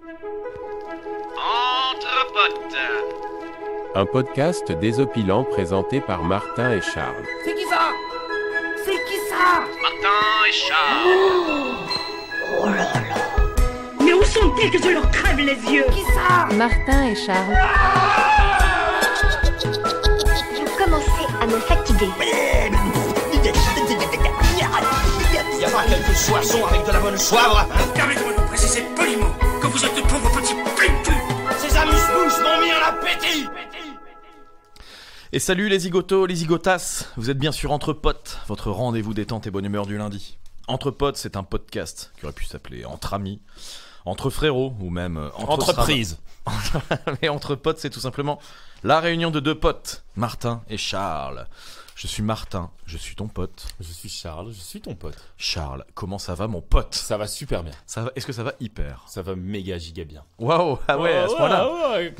Entre potes. Un podcast désopilant présenté par Martin et Charles. C'est qui ça? C'est qui ça? Martin et Charles. Oh là là. Mais où sont-ils que je leur crève les yeux? Qui ça? Martin et Charles. Je commençais à me fatiguer. Y a pas quelques soissons avec de la bonne soivre? Permettez-moi de vous préciser poliment que vous êtes de pauvres petits plim-cul. Ces amuse-bouches m'ont mis en appétit. Et salut les zigotos, les zigotas, vous êtes bien sûr Entre Potes, votre rendez-vous détente et bonne humeur du lundi. Entre Potes, c'est un podcast qui aurait pu s'appeler Entre Amis, Entre Frérots ou même Entreprise. Mais Entre Potes, c'est tout simplement la réunion de deux potes, Martin et Charles. Je suis Martin, je suis ton pote. Je suis Charles, je suis ton pote. Charles, comment ça va mon pote? Ça va super bien. Ça va, est-ce que ça va hyper? Ça va méga giga bien. Waouh, ah ouais, à ce point-là. Ouais.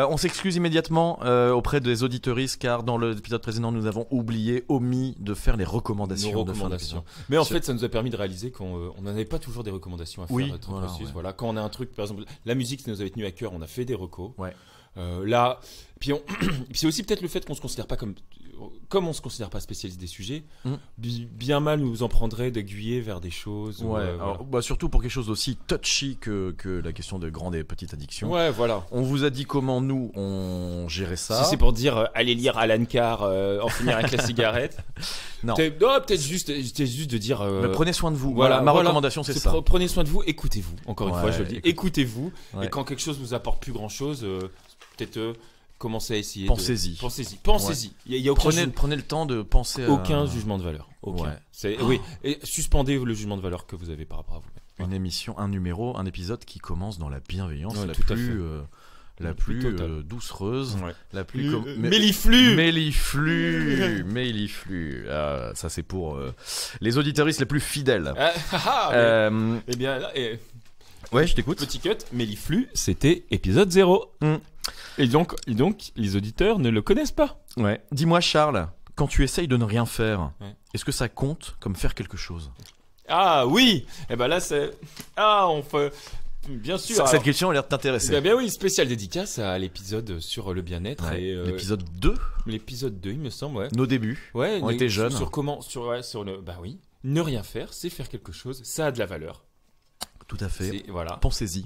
On s'excuse immédiatement auprès des auditeuristes car dans l'épisode précédent nous avons omis de faire les recommandations. Nos recommandations. Mais en fait ça nous a permis de réaliser qu'on n'en avait pas toujours des recommandations à faire. Oui, voilà. Quand on a un truc, par exemple la musique, ça nous avait tenu à cœur, on a fait des recos. Ouais. Là, puis c'est aussi peut-être le fait qu'on se considère pas comme on se considère pas spécialiste des sujets, bien mal nous en prendrait d'aiguiller vers des choses. Ouais. Alors, surtout pour quelque chose aussi touchy que la question de grandes et petites addictions. Ouais, voilà. On vous a dit comment nous on gérait ça. Si c'est pour dire allez lire Alan Carr, en finir avec la cigarette. Non. Peut-être juste de dire. Mais prenez soin de vous. Voilà, ma recommandation c'est ça. Prenez soin de vous, écoutez-vous. Encore une fois, je le dis. Écoutez-vous. Ouais. Et quand quelque chose vous apporte plus grand-chose, peut-être. Commencez à essayer. Pensez-y. Pensez-y. Il y a prenez le temps de penser. Aucun jugement de valeur. Aucun. Ouais. Oui. Et suspendez le jugement de valeur que vous avez par rapport à vous-même. Une émission, un numéro, un épisode qui commence dans la bienveillance, la plus doucereuse, ouais. La plus Méliflu. Ça c'est pour les auditeuristes les plus fidèles. Eh bien là. Ouais, je t'écoute. Petit cut, Méliflu, c'était épisode 0. Et donc, les auditeurs ne le connaissent pas. Ouais. Dis-moi, Charles, quand tu essayes de ne rien faire, ouais. Est-ce que ça compte comme faire quelque chose? Ah oui. Eh ben là, c'est. On fait. Bien sûr. Cette question a l'air de t'intéresser. Eh bien oui, spécial dédicace à l'épisode sur le bien-être. Ouais. Et, l'épisode 2. L'épisode 2, il me semble, ouais. Nos débuts. Ouais. On était jeunes. Sur le. Bah oui. Ne rien faire, c'est faire quelque chose. Ça a de la valeur. Tout à fait. Voilà. Pensez-y.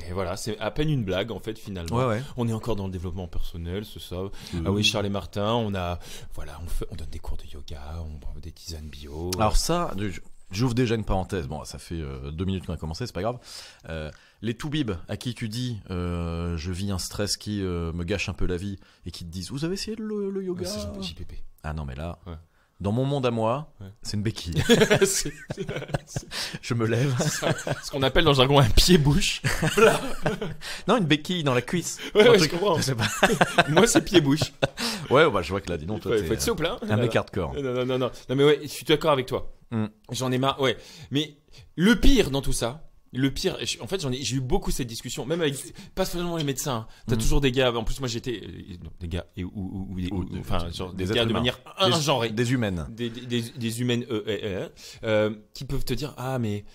Et voilà, c'est à peine une blague en fait finalement. Ouais. On est encore dans le développement personnel, c'est ça. Ah oui, Charles et Martin, on donne des cours de yoga, on prend des tisanes bio. Alors ça, j'ouvre déjà une parenthèse. Bon, ça fait 2 minutes qu'on a commencé, c'est pas grave. Les toubibs à qui tu dis je vis un stress qui me gâche un peu la vie et qui te disent vous avez essayé le yoga? C'est JPP. Ah non mais là. Ouais. Dans mon monde à moi, c'est une béquille. Je me lève. Ce qu'on appelle dans le jargon un pied-bouche. Non, une béquille dans la cuisse. Ouais, je comprends. Moi, c'est pied-bouche. Ouais, je vois que là, dis donc, toi, faut être souple, hein. Un mec hardcore. Non. Non, mais ouais, je suis d'accord avec toi. J'en ai marre, ouais. Mais le pire dans tout ça, en fait, j'ai eu beaucoup cette discussion, même avec, pas seulement les médecins. T'as toujours des gars, en plus, moi j'étais, des gars, des gars de manière ingenrée. Des humaines. Des humaines, qui peuvent te dire, mais,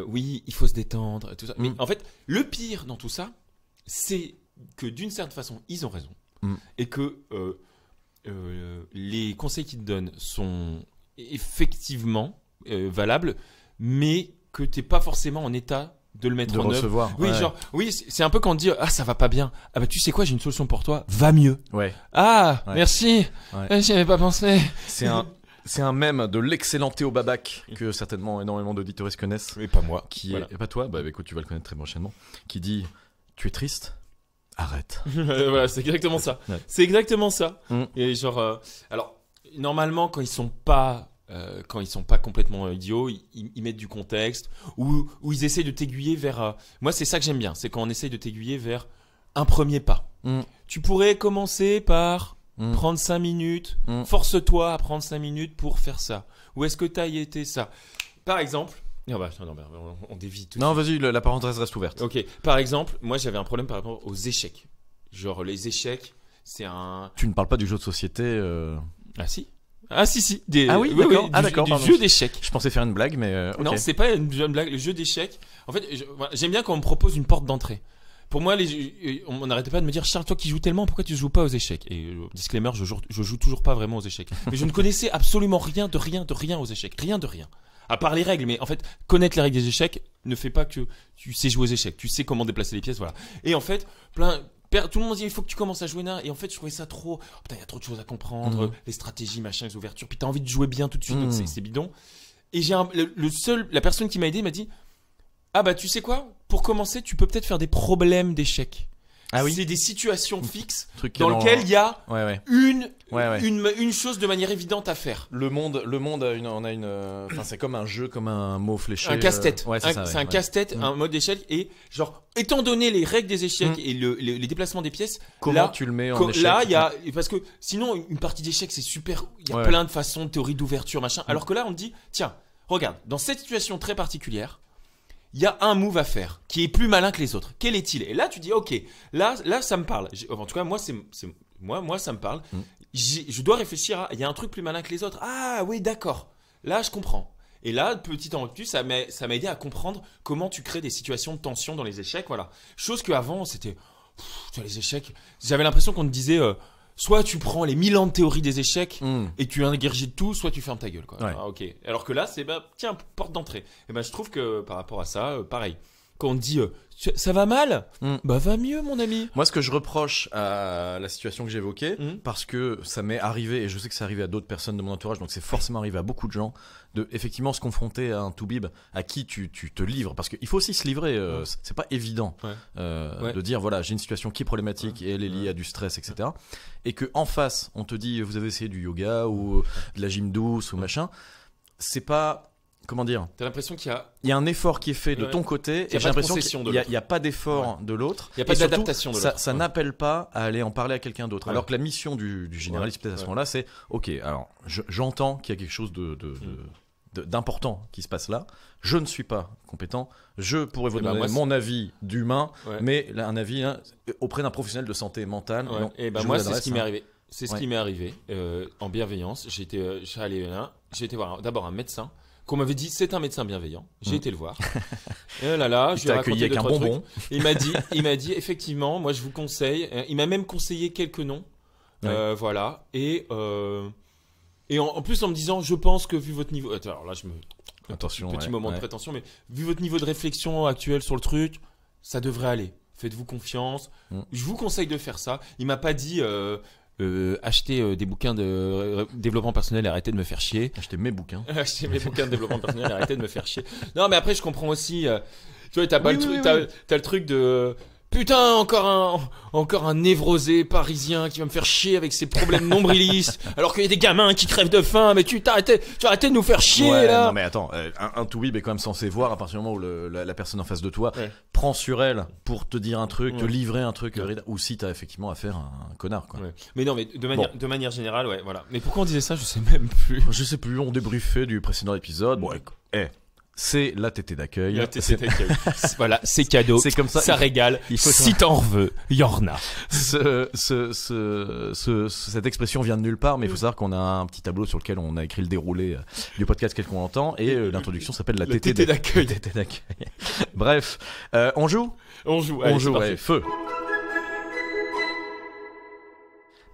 oui, il faut se détendre, tout ça. Mais en fait, le pire dans tout ça, c'est que d'une certaine façon, ils ont raison. Et que, les conseils qu'ils te donnent sont effectivement, valables, mais que t'es pas forcément en état de le mettre en œuvre. Recevoir. Oui, c'est un peu quand on dit ça va pas bien. Ah bah tu sais quoi, j'ai une solution pour toi, va mieux. Ouais. Merci. Ouais. J'y avais pas pensé. C'est un mème de l'excellent Théo Babac que certainement énormément d'auditeurs connaissent. Mais pas moi. Et pas toi. Bah écoute, tu vas le connaître très prochainement. Qui dit tu es triste? Arrête. Voilà, c'est exactement ça. Ouais. C'est exactement ça. Et alors normalement quand ils sont pas complètement idiots, ils mettent du contexte ou ils essayent de t'aiguiller vers. Moi, c'est ça que j'aime bien, c'est quand on essaye de t'aiguiller vers un premier pas. Tu pourrais commencer par prendre 5 minutes, force-toi à prendre 5 minutes pour faire ça. Ou est-ce que tu as été ça? Par exemple. On dévie tout. Non, vas-y, la parenthèse reste ouverte. Ok. Par exemple, moi, j'avais un problème par rapport aux échecs. Genre, les échecs, c'est un. Tu ne parles pas du jeu de société. Ah si. Ah si. Ah oui, d'accord. Ah, d'accord, du pardon. jeu d'échecs. Je pensais faire une blague, mais ok. Non, c'est pas une jeune blague. Le jeu d'échecs. En fait, j'aime bien quand on me propose une porte d'entrée. Pour moi, on n'arrêtait pas de me dire Charles, toi qui joues tellement, pourquoi tu joues pas aux échecs? Et disclaimer, je joue toujours pas vraiment aux échecs. Mais je ne connaissais absolument rien aux échecs, rien de rien. À part les règles, mais en fait, connaître les règles des échecs ne fait pas que tu sais jouer aux échecs. Tu sais comment déplacer les pièces, voilà. Et en fait, tout le monde dit il faut que tu commences à jouer là. Et en fait, je trouvais ça trop. Oh, putain, il y a trop de choses à comprendre, les stratégies, machin, les ouvertures. Puis t'as envie de jouer bien tout de suite, donc c'est bidon. Et la personne qui m'a aidé m'a dit. Ah bah tu sais quoi? Pour commencer, tu peux peut-être faire des problèmes d'échecs. Ah oui. C'est des situations fixes dans lesquelles il y a Ouais. une chose de manière évidente à faire. Le monde on a une enfin c'est comme un jeu, comme un mot fléché. Un casse-tête. C'est un casse-tête, un mode d'échec et genre étant donné les règles des échecs et les déplacements des pièces, comment tu le mets en échec? Là, il y a parce que sinon une partie d'échecs c'est super, il y a plein de façons, de théories d'ouverture machin. Alors que là on te dit tiens, regarde, dans cette situation très particulière, il y a un move à faire qui est plus malin que les autres. Quel est-il? Et là, tu dis, ok, là, ça me parle. En tout cas, moi, moi, ça me parle. Je dois réfléchir il y a un truc plus malin que les autres. Ah oui, d'accord. Là, je comprends. Et là, petit en petit, ça m'a aidé à comprendre comment tu crées des situations de tension dans les échecs, voilà. Chose qu'avant, c'était, tu vois, les échecs, j'avais l'impression qu'on te disait, soit tu prends les 1000 ans de théorie des échecs et tu ingurgites tout, soit tu fermes ta gueule, quoi. Ouais. Ah, ok. Alors que là, c'est tiens, porte d'entrée. Et je trouve que par rapport à ça, pareil. Quand on te dit ça va mal, bah va mieux, mon ami. Moi, ce que je reproche à la situation que j'évoquais, parce que ça m'est arrivé, et je sais que c'est arrivé à d'autres personnes de mon entourage, donc c'est forcément arrivé à beaucoup de gens, de effectivement se confronter à un toubib à qui tu te livres, parce qu'il faut aussi se livrer. C'est pas évident de dire voilà, j'ai une situation qui est problématique et elle est liée à du stress, etc. Et que en face, on te dit vous avez essayé du yoga ou de la gym douce ou machin, c'est pas. Comment dire? T'as l'impression qu'il y a un effort qui est fait de ton côté et j'ai l'impression qu'il n'y a pas d'effort de l'autre. Il n'y a pas d'adaptation de l'autre. Ça n'appelle pas à aller en parler à quelqu'un d'autre. Alors que la mission du généraliste peut-être à ce moment-là, c'est ok, alors j'entends qu'il y a quelque chose d'important qui se passe là. Je ne suis pas compétent. Je pourrais vous donner mon avis d'humain, mais un avis auprès d'un professionnel de santé mentale. Non, et moi, c'est ce qui m'est arrivé. C'est ce qui m'est arrivé en bienveillance. J'ai été voir d'abord un médecin. Qu'on m'avait dit c'est un médecin bienveillant. J'ai été le voir. Et là, je lui ai raconté deux, trois trucs. Il m'a dit effectivement, moi je vous conseille. Il m'a même conseillé quelques noms, voilà. Et en plus en me disant, je pense que vu votre niveau, alors là attention, petit moment de prétention, mais vu votre niveau de réflexion actuel sur le truc, ça devrait aller. Faites-vous confiance. Je vous conseille de faire ça. Il m'a pas dit. Acheter des bouquins de développement personnel et arrêter de me faire chier. Acheter mes bouquins. Acheter mes bouquins de développement personnel et arrêter de me faire chier. Non, mais après, je comprends aussi. Tu vois, t'as le truc de. Putain, encore un névrosé parisien qui va me faire chier avec ses problèmes nombrilistes, alors qu'il y a des gamins qui crèvent de faim, mais tu arrêtes de nous faire chier, là. Non, mais attends, un toubib est quand même censé voir à partir du moment où la personne en face de toi prend sur elle pour te dire un truc, te livrer un truc, ou si t'as effectivement affaire à un connard, quoi. Mais non, mais de manière générale, voilà. Mais pourquoi on disait ça, je sais même plus. Je sais plus, on débriefait du précédent épisode. Bon, c'est la tété d'accueil. La tété d'accueil. Voilà, c'est cadeau. C'est comme ça régale. Si t'en veux, y en a. Cette expression vient de nulle part, mais il faut savoir qu'on a un petit tableau sur lequel on a écrit le déroulé du podcast tel qu'on l'entend, et l'introduction s'appelle la tété d'accueil. Bref, on joue. Allez, feu.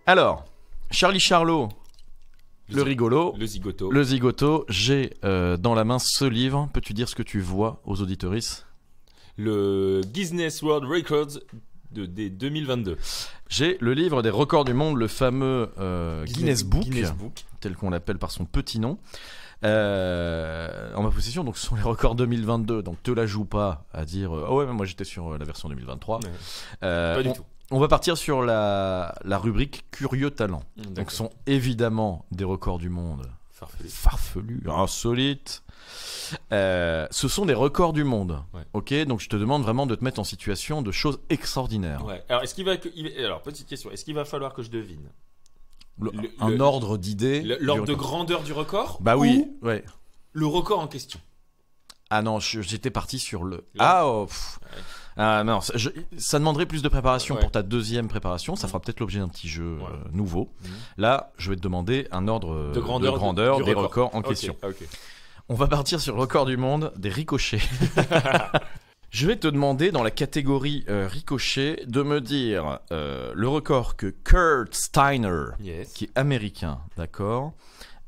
Alors, Charlie Charlot. Le rigolo, le zigoto, j'ai dans la main ce livre. Peux-tu dire ce que tu vois aux auditoristes? Le Guinness World Records des 2022. J'ai le livre des records du monde, le fameux Guinness Book, tel qu'on l'appelle par son petit nom. En ma possession, donc ce sont les records 2022. Donc te la joue pas à dire oh ouais, mais moi j'étais sur la version 2023. Pas du tout. On va partir sur la rubrique Curieux Talent. Donc ce sont évidemment des records du monde farfelus, insolites. Ce sont des records du monde. Ok, donc je te demande vraiment de te mettre en situation de choses extraordinaires. Alors alors petite question, est-ce qu'il va falloir que je devine un ordre d'idées, l'ordre de grandeur du record? Bah oui, le record en question. Ah non, j'étais parti sur le. Ah non, ça demanderait plus de préparation Ouais. pour ta deuxième préparation. Ça fera peut-être l'objet d'un petit jeu nouveau. Là, je vais te demander un ordre De grandeur du des record. records en question. Ok. On va partir sur le record du monde des ricochets. Je vais te demander dans la catégorie ricochet de me dire le record que Kurt Steiner, Yes. qui est américain, d'accord,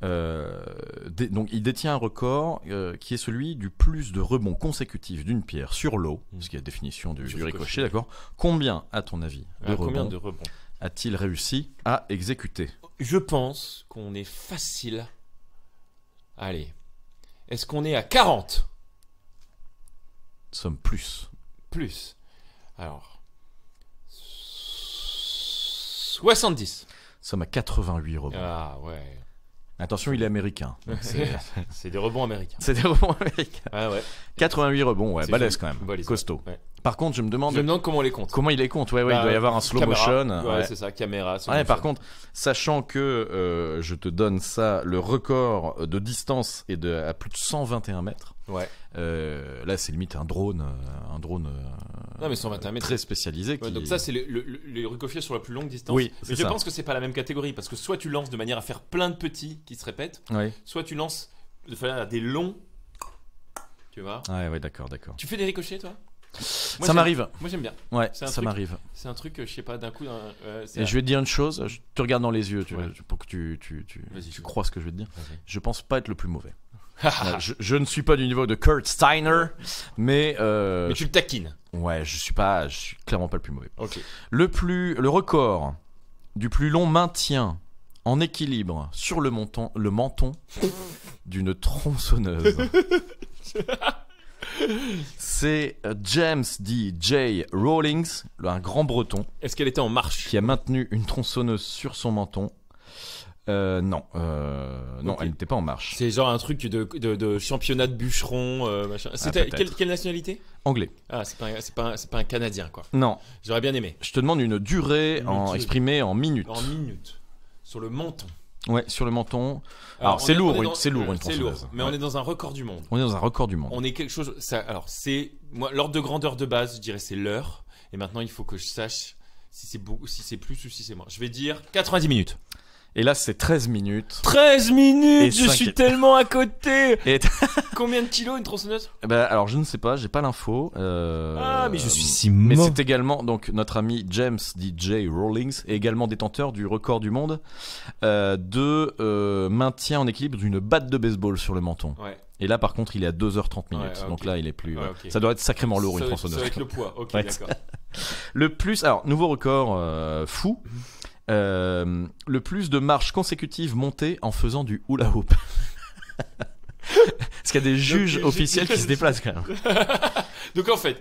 donc il détient un record qui est celui du plus de rebonds consécutifs d'une pierre sur l'eau, ce qui est la définition du ricochet, d'accord. Combien, à ton avis, Combien de rebonds a-t-il réussi à exécuter? Je pense qu'on est facile. Allez. Est-ce qu'on est à 40 ? Somme plus. Plus. Alors. 70. Somme à 88 rebonds. Ah ouais. Attention, il est américain. Donc C'est des rebonds américains. c'est des rebonds américains. Ah ouais. 88 rebonds, ouais, C'est balèze joli. quand même. Balèze, Costaud. ouais. Par contre, je me demande comment on les compte. comment il les compte. Ouais, il doit y avoir un slow Caméra. motion. Ouais, Ouais. c'est ça, caméra. slow Ouais, motion. par contre, sachant que je te donne ça, le record de distance est à plus de 121 mètres. Ouais. Là, c'est limite un drone Non, mais 121 mètres. très spécialisé. Ouais, Qui... donc ça, c'est les ricochets sur la plus longue distance. Oui, mais c'est je ça. pense que c'est pas la même catégorie parce que soit tu lances de manière à faire plein de petits qui se répètent, Ouais. soit tu lances de manière à des longs. Tu vois. Ouais, d'accord. Tu fais des ricochets, toi ? Moi, Ça j'aime- m'arrive. Moi, j'aime bien. Ouais, C'est un ça truc- m'arrive. C'est un truc, je sais pas, d'un coup. Et je vais te dire une chose, je te regarde dans les yeux, Ouais. pour que tu Vas-y, crois ce que je vais te dire. Vas-y. Je pense pas être le plus mauvais. Je ne suis pas du niveau de Kurt Steiner, mais, Mais tu le taquines. ouais, je suis clairement pas le plus mauvais. Ok. Le record du plus long maintien en équilibre sur le menton d'une tronçonneuse. C'est James D.J. Rawlings, un grand breton, Est-ce qu'elle était en marche ? qui a maintenu une tronçonneuse sur son menton. Non, Ok. elle n'était pas en marche. C'est genre un truc de championnat de bûcheron, machin. C'était peut-être. quelle nationalité ? Anglais. Ah, c'est pas un Canadien, quoi. Non, J'aurais bien aimé. je te demande une durée durée. exprimée en minutes. En minutes. Sur le menton. Ouais, sur le menton. Alors, Alors, c'est on est lourd, dans- c'est lourd une C'est tronçonneuse. lourd, mais Ouais. on est dans un record du monde. On est dans un record du monde. On est quelque chose. Alors, c'est. Moi, l'ordre de grandeur de base, je dirais c'est l'heure. Et maintenant, il faut que je sache si c'est beaucoup, si c'est plus ou si c'est moins. Je vais dire 90 minutes. Et là, c'est 13 minutes. 13 minutes. Et Je cinq- suis tellement à côté. Et Combien de kilos une tronçonneuse ? alors, je ne sais pas, j'ai pas l'info. Ah, mais je suis si Mais mort. c'est également, donc, notre ami James D.J. Rawlings est également détenteur du record du monde de maintien en équilibre d'une batte de baseball sur le menton. Ouais. Et là, par contre, il est à 2h30 minutes. Ouais, ok. Donc là, il est plus. Ouais, ok. Ça doit être sacrément lourd, une Ça tronçonneuse. va être le poids. Ok, Ouais. d'accord. Le plus, alors, nouveau record fou. Le plus de marches consécutives montées en faisant du hula hoop. Parce qu'il y a des juges officiels qui se déplacent quand même. Donc en fait,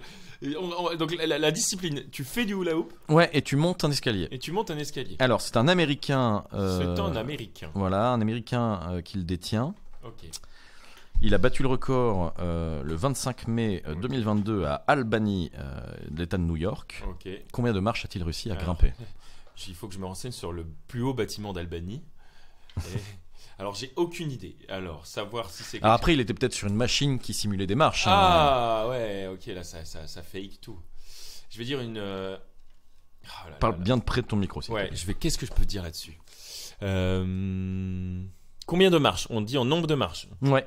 donc la discipline, tu fais du hula hoop Ouais, et tu montes un escalier. et tu montes un escalier. Alors, c'est un Américain. C'est un Américain. Voilà, un Américain qui le détient. Ok. Il a battu le record le 25 mai 2022 à Albany, de l'État de New York. Ok. Combien de marches a-t-il réussi à Alors, grimper? Il faut que je me renseigne sur le plus haut bâtiment d'Albanie. Alors, j'ai aucune idée. Alors, savoir si c'est. Alors après, il était peut-être sur une machine qui simulait des marches. hein. Ah, ouais, ok, là, ça fake tout. Je vais dire une. Oh là Parle là là. bien de près de ton micro. s'il te Ouais, plaît. qu'est-ce que je peux dire là-dessus Combien de marches? On dit en nombre de marches. Ouais.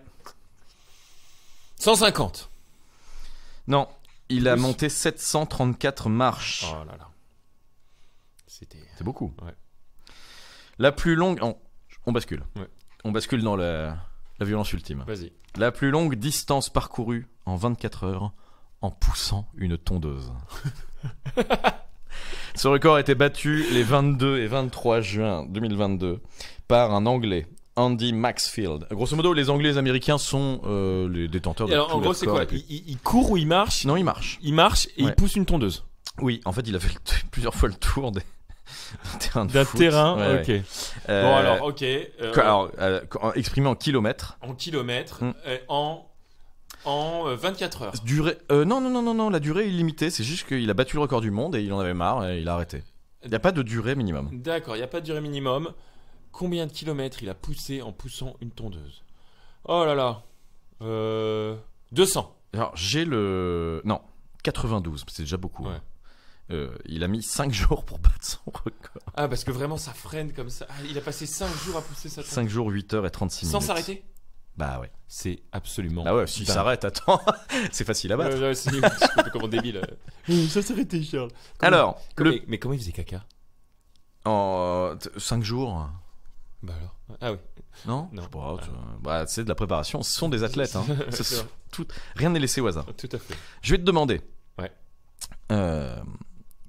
150. Non, il a Plus. monté 734 marches. Oh là là. C'était. C'est beaucoup. Ouais. La plus longue. On bascule. Ouais. On bascule dans la violence ultime. Vas-y. La plus longue distance parcourue en 24 heures en poussant une tondeuse. Ce record a été battu les 22 et 23 juin 2022 par un Anglais, Andy Maxfield. Grosso modo, les Anglais et les Américains sont les détenteurs de Et alors, tous en les gros, c'est records quoi les plus- il court ou il marche? Non, il marche. Il marche et Ouais. il pousse une tondeuse. Oui, en fait, il a fait plusieurs fois le tour d'un terrain de D'un foot. terrain, Ouais, ok. ouais. Bon, alors, ok. Exprimé en kilomètres. En kilomètres, Mm. en 24 heures. Durée, non, la durée est illimitée. C'est juste qu'il a battu le record du monde et il en avait marre et il a arrêté. Il n'y a pas de durée minimum. D'accord, il n'y a pas de durée minimum. Combien de kilomètres il a poussé en poussant une tondeuse? Oh là là. 200. Alors, j'ai le. Non, 92, c'est déjà beaucoup. Ouais. Il a mis 5 jours pour battre son record. Ah, parce que vraiment, ça freine comme ça. Ah, il a passé 5 jours à pousser sa tente. 5 jours, 8 heures et 36 minutes. Sans s'arrêter. Bah ouais. C'est absolument. Ah ouais, s'il dingue. s'arrête, attends, c'est facile à battre. Ouais, c'est comme un débile. Ça s'arrêtait, Charles. Alors, Mais comment il faisait caca? en 5 jours. Bah alors. Ah oui. Non, Non. Je sais pas, bah, c'est de la préparation. Ce sont des athlètes. Hein. C'est Ce vrai. sont rien n'est laissé au hasard. Tout à fait. Je vais te demander. Ouais.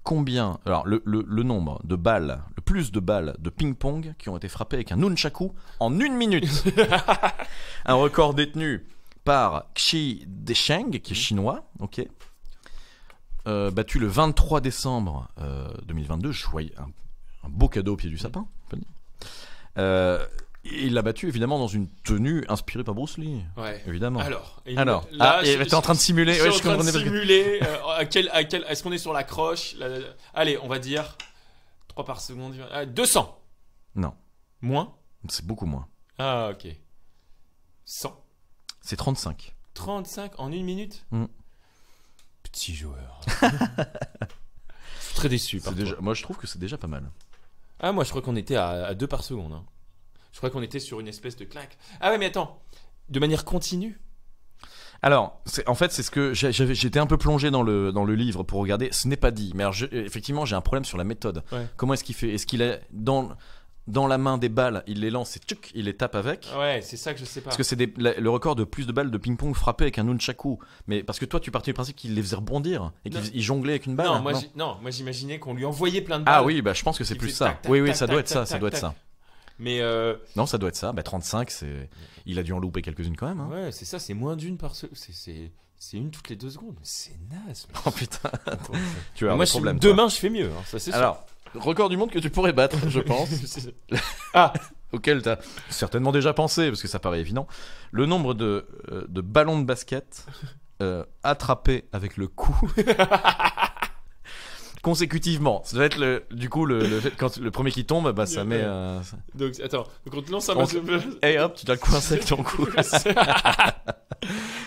Combien. Alors, le nombre de balles, le plus de balles de ping-pong qui ont été frappées avec un nunchaku en 1 minute. Un record détenu par Xi Desheng, qui est chinois. Ok. Battu le 23 décembre 2022. Je voyais un beau cadeau au pied du sapin. On peut dire. Il l'a battu évidemment dans une tenue inspirée par Bruce Lee. Ouais. Évidemment. Alors. T'es en train de simuler. Je Ouais, suis en train de comprenais parce que- simuler. Est-ce qu'on est sur la croche? Allez, on va dire 3 par seconde. 200. Non, Moins. c'est beaucoup moins. Ah, ok. 100. C'est 35. 35 en 1 minute. Petit joueur. Je suis très déçu par toi. Moi, je trouve que c'est déjà pas mal. Ah, moi, je crois qu'on était à 2 par seconde. Hein. Je crois qu'on était sur une espèce de claque. Ah ouais, mais attends. De manière continue. Alors, en fait, c'est ce que j'étais un peu plongé dans le livre pour regarder. Ce n'est pas dit. Mais alors, effectivement, j'ai un problème sur la méthode. Ouais. Comment est-ce qu'il fait? Est-ce qu'il a dans la main des balles, il les lance et tchouc, il les tape avec? Ouais, c'est ça que je sais pas. Parce que c'est le record de plus de balles de ping-pong frappées avec un nunchaku. Mais parce que toi, tu partais du principe qu'il les faisait rebondir et qu'il jonglait avec une balle. Non, moi j'imaginais qu'on lui envoyait plein de balles. Ah oui, bah je pense que c'est Il plus fait ça. tac, tac, Oui, tac, ça doit tac, être ça. tac, Ça doit être tac. ça. Mais Non, ça doit être ça. Bah 35, il a dû en louper quelques-unes quand même. Hein. ouais, c'est ça, c'est moins d'une par seconde. C'est une toutes les 2 secondes. Mais c'est naze. Oh putain. Tu as Moi, un problème. toi. demain, je fais mieux. Hein, ça, c'est sûr. Alors, record du monde que tu pourrais battre, je pense. Ah, Auquel tu as certainement déjà pensé, parce que ça paraît évident. Le nombre de ballons de basket attrapés avec le cou consécutivement. Ça doit être quand le premier qui tombe, bah ça met. donc attends, donc on te lance un On- match. Et hop, tu dois le coincer avec ton cou.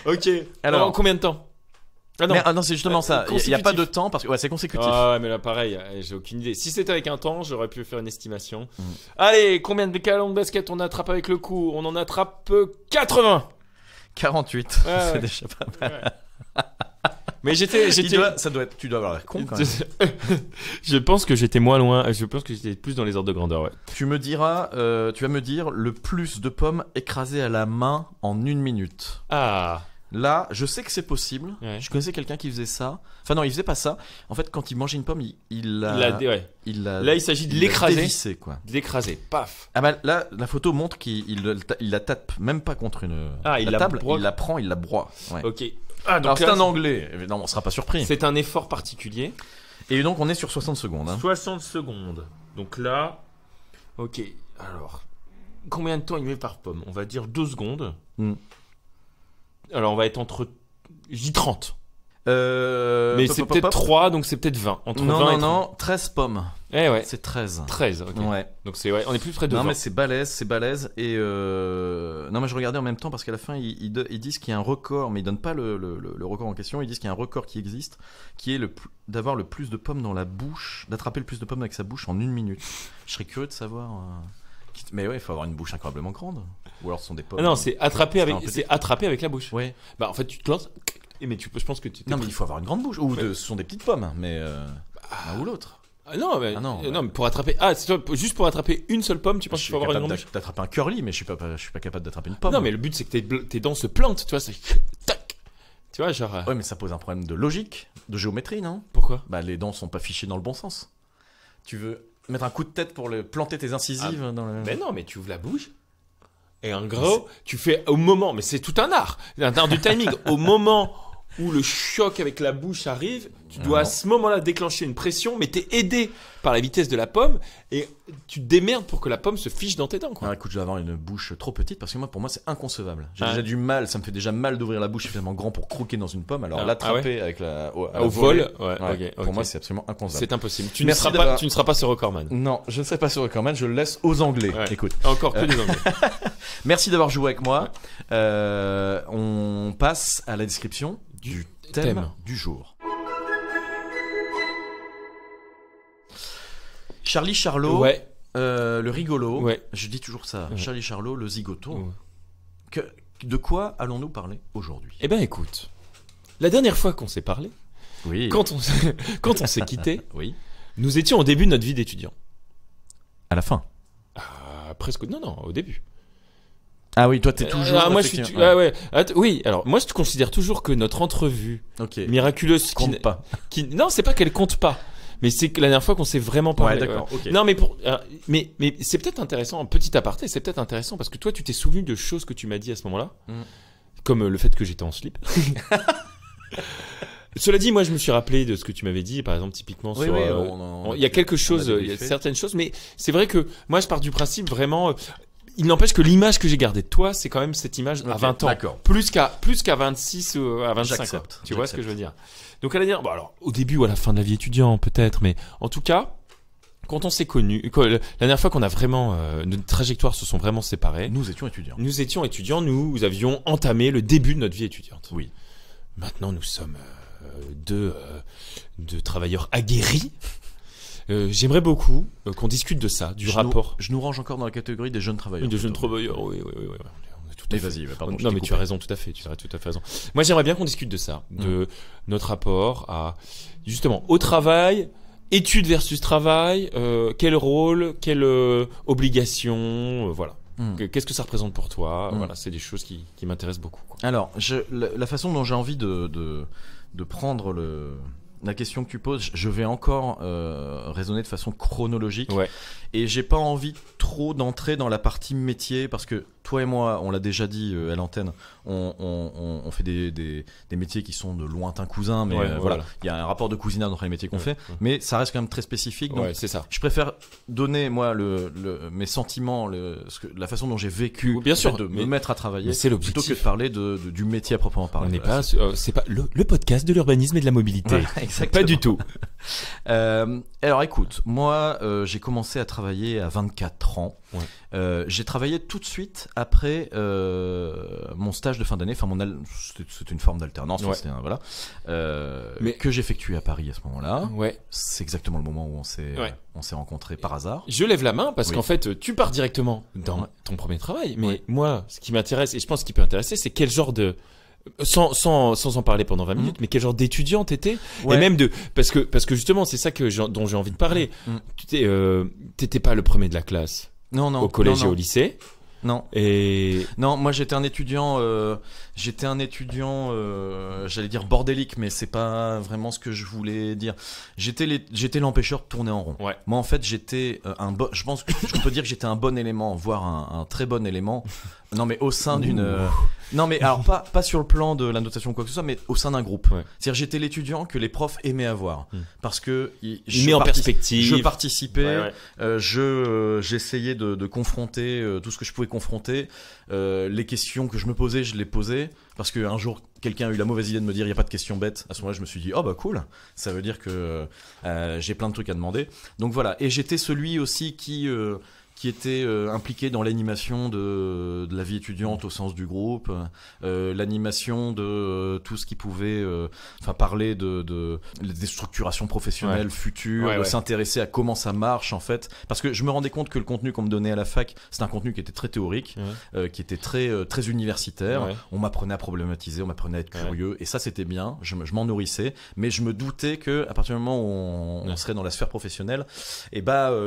Ok. Alors- Alors, en combien de temps? Ah non. Mais, non, c'est justement ça. Il n'y a pas de consécutif. temps parce que ouais, c'est consécutif. Ah ouais, mais là pareil, j'ai aucune idée. Si c'était avec un temps, j'aurais pu faire une estimation. Allez, combien de ballons de basket on attrape avec le cou? On en attrape 80. 48, Ouais, c'est ouais. déjà pas mal. Mais j'étais. Tu dois avoir l'air con quand même. Je pense que j'étais moins loin. Je pense que j'étais plus dans les ordres de grandeur. Ouais. Tu vas me dire le plus de pommes écrasées à la main en 1 minute. Ah. Là, je sais que c'est possible. Ouais. Je connaissais quelqu'un qui faisait ça. Enfin non, il faisait pas ça. En fait, quand il mangeait une pomme, il l'a Là, il s'agit de il l'a l'écraser. dévissé, quoi. De l'écraser. Paf. Ah bah là, la photo montre qu'il la tape même pas contre une Ah, il la table. broie. Il la prend, il la broie. Ouais. Ok. Ah, donc Alors c'est là, un anglais. Évidemment, on sera pas surpris. c'est un effort particulier. Et donc on est sur 60 secondes. Hein. 60 secondes. Donc là. Ok. Alors. Combien de temps il met par pomme? On va dire 2 secondes. Alors on va être entre. Je dis 30. Mais c'est peut-être 3, donc c'est peut-être 20. Entre 20 et 30. Non, 13 pommes. Eh ouais. C'est 13. 13, ok. Ouais. Donc c'est, ouais, on est plus près de Non 20. mais c'est balèze et non mais je regardais en même temps parce qu'à la fin ils disent qu'il y a un record, mais ils donnent pas le record en question. Ils disent qu'il y a un record qui existe, qui est d'avoir le plus de pommes dans la bouche, d'attraper le plus de pommes avec sa bouche en 1 minute. Je serais curieux de savoir. Mais ouais, il faut avoir une bouche incroyablement grande. Ou alors ce sont des pommes. Ah non, c'est attraper un avec, avec la bouche. Ouais. Bah en fait tu te lances. Mais je pense que tu. Non mais il faut avoir une grande bouche. Ou ce sont des petites pommes, mais l'un ou l'autre. Ah non, mais, non, non, mais pour attraper. Ah, c'est toi, juste pour attraper une seule pomme, tu penses qu'il faut avoir une grande bouche? D'attraper un curly, mais je suis pas capable d'attraper une pomme. Non, mais le but c'est que tes dents se plantent, tu vois, c'est tac. Tu vois, genre. Ouais, mais ça pose un problème de logique, de géométrie, non? Pourquoi? Bah les dents sont pas fichées dans le bon sens. Tu veux mettre un coup de tête pour planter tes incisives dans le. Mais non, mais tu ouvres la bouche. Et en gros, tu fais au moment, mais c'est tout un art du timing. Au moment où le choc avec la bouche arrive, tu dois à ce moment-là déclencher une pression, mais t'es aidé par la vitesse de la pomme et tu te démerdes pour que la pomme se fiche dans tes dents, quoi. Ah, écoute, je vais avoir une bouche trop petite parce que pour moi c'est inconcevable. J'ai Ah. déjà du mal, ça me fait déjà mal d'ouvrir la bouche suffisamment grand pour croquer dans une pomme. Alors l'attraper avec au vol, ouais, pour moi c'est absolument inconcevable. C'est impossible. Tu Merci ne seras pas ce recordman. Non, je ne serai pas sur le recordman, je le laisse aux Anglais. Ouais. Écoute. Encore que des Anglais. Merci d'avoir joué avec moi. On passe à la description du thème du jour. Charlie Charlot, Ouais. le rigolo. Ouais. Je dis toujours ça. Ouais. Charlie Charlot, le zigoto. Ouais. De quoi allons-nous parler aujourd'hui? Eh ben écoute, la dernière fois qu'on s'est parlé, Oui. quand on s'est quitté, Oui. nous étions au début de notre vie d'étudiant. À la fin. Presque. Non, au début. Ah oui, toi t'es toujours. Moi je suis. effectivement- Ouais. Oui, alors moi je considère toujours que notre entrevue Ok. miraculeuse Compte pas. non, c'est pas qu'elle compte pas, mais c'est que la dernière fois qu'on s'est vraiment parlé. Ouais, d'accord. Ok. Non, mais c'est peut-être intéressant, un petit aparté, c'est peut-être intéressant parce que toi tu t'es souvenu de choses que tu m'as dit à ce moment-là, comme le fait que j'étais en slip. Cela dit, moi je me suis rappelé de ce que tu m'avais dit, par exemple typiquement Oui, sur. oui, Il y a quelque chose, il y a certaines choses, mais c'est vrai que moi je pars du principe vraiment. Il n'empêche que l'image que j'ai gardée de toi, c'est quand même cette image à 20 ans. D'accord. Plus qu'à 26 ou à 25 ans. J'accepte. Tu vois ce que je veux dire? Donc à la dire, bon alors, au début ou à la fin de la vie étudiante peut-être, mais en tout cas, quand on s'est connus, la dernière fois qu'on a vraiment, nos trajectoires se sont vraiment séparées. Nous étions étudiants. Nous étions étudiants, nous avions entamé le début de notre vie étudiante. Oui. Maintenant, nous sommes deux travailleurs aguerris. J'aimerais beaucoup qu'on discute de ça, du rapport. Je nous range encore dans la catégorie des jeunes travailleurs. De jeunes plutôt. travailleurs, oui. On est tout à Mais fait- vas-y, pardon. je Non, t'ai mais coupé. tu as raison, tout à fait. Tu as tout à fait raison. Moi, j'aimerais bien qu'on discute de ça, de notre rapport à, justement, au travail, études versus travail, quel rôle, quelle obligation, voilà. Qu'est-ce que ça représente pour toi? Voilà, c'est des choses qui m'intéressent beaucoup, quoi. Alors, la façon dont j'ai envie de prendre la question que tu poses, je vais encore raisonner de façon chronologique. Ouais. Et j'ai pas envie trop d'entrer dans la partie métier parce que toi et moi, on l'a déjà dit à l'antenne, on fait des métiers qui sont de lointains cousins, mais Ouais, voilà, voilà. il y a un rapport de cousinage entre les métiers qu'on fait, mais ça reste quand même très spécifique. Donc Ouais, c'est ça. je préfère donner moi mes sentiments, la façon dont j'ai vécu, Bien sûr, le fait de mais- me mettre à travailler, mais c'est l'objectif. plutôt que de parler du métier à proprement parler. On n'est Voilà, pas, c'est pas le podcast de l'urbanisme et de la mobilité. Voilà, exactement. Pas du tout. Alors écoute, moi j'ai commencé à travailler à 24 ans. Ouais. J'ai travaillé tout de suite après mon stage de fin d'année. Enfin, c'était une forme d'alternance. Ouais. C'était voilà. Mais- que j'effectuais à Paris à ce moment-là. Ouais. C'est exactement le moment où on Ouais. s'est rencontrés par hasard. Je lève la main parce Oui. qu'en fait, tu pars directement dans Ouais. ton premier travail. Mais Ouais. moi, ce qui m'intéresse, et je pense qu'il peut intéresser, c'est quel genre de... Sans en parler pendant 20 minutes, mais quel genre d'étudiant t'étais? Ouais. Et même parce que justement, c'est ça dont j'ai envie de parler. Mm. T'étais pas le premier de la classe Non, au collège non, et au lycée. Non. Et Non, moi j'étais un étudiant, j'allais dire bordélique, mais c'est pas vraiment ce que je voulais dire. J'étais l'empêcheur de tourner en rond. Ouais. Moi en fait j'étais je pense qu'on peut dire que j'étais un bon élément, voire un très bon élément. Non mais au sein d'une, non mais alors pas sur le plan de la notation ou quoi que ce soit, mais au sein d'un groupe. Ouais. C'est-à-dire j'étais l'étudiant que les profs aimaient avoir parce que il met en perspective. je participais. Ouais. J'essayais de confronter tout ce que je pouvais confronter. Les questions que je me posais, je les posais parce qu'un jour quelqu'un a eu la mauvaise idée de me dire il n'y a pas de questions bêtes. À ce moment-là, je me suis dit oh bah cool, ça veut dire que j'ai plein de trucs à demander. Donc voilà, et j'étais celui aussi qui était impliqué dans l'animation de la vie étudiante au sens du groupe, l'animation de tout ce qui pouvait parler des structurations professionnelles futures, Ouais, de ouais. s'intéresser à comment ça marche en fait, parce que je me rendais compte que le contenu qu'on me donnait à la fac, c'était un contenu qui était très théorique, qui était très universitaire. Ouais. On m'apprenait à problématiser, on m'apprenait à être Ouais. curieux, et ça c'était bien, je m'en nourrissais, mais je me doutais que à partir du moment où on Ouais. serait dans la sphère professionnelle, et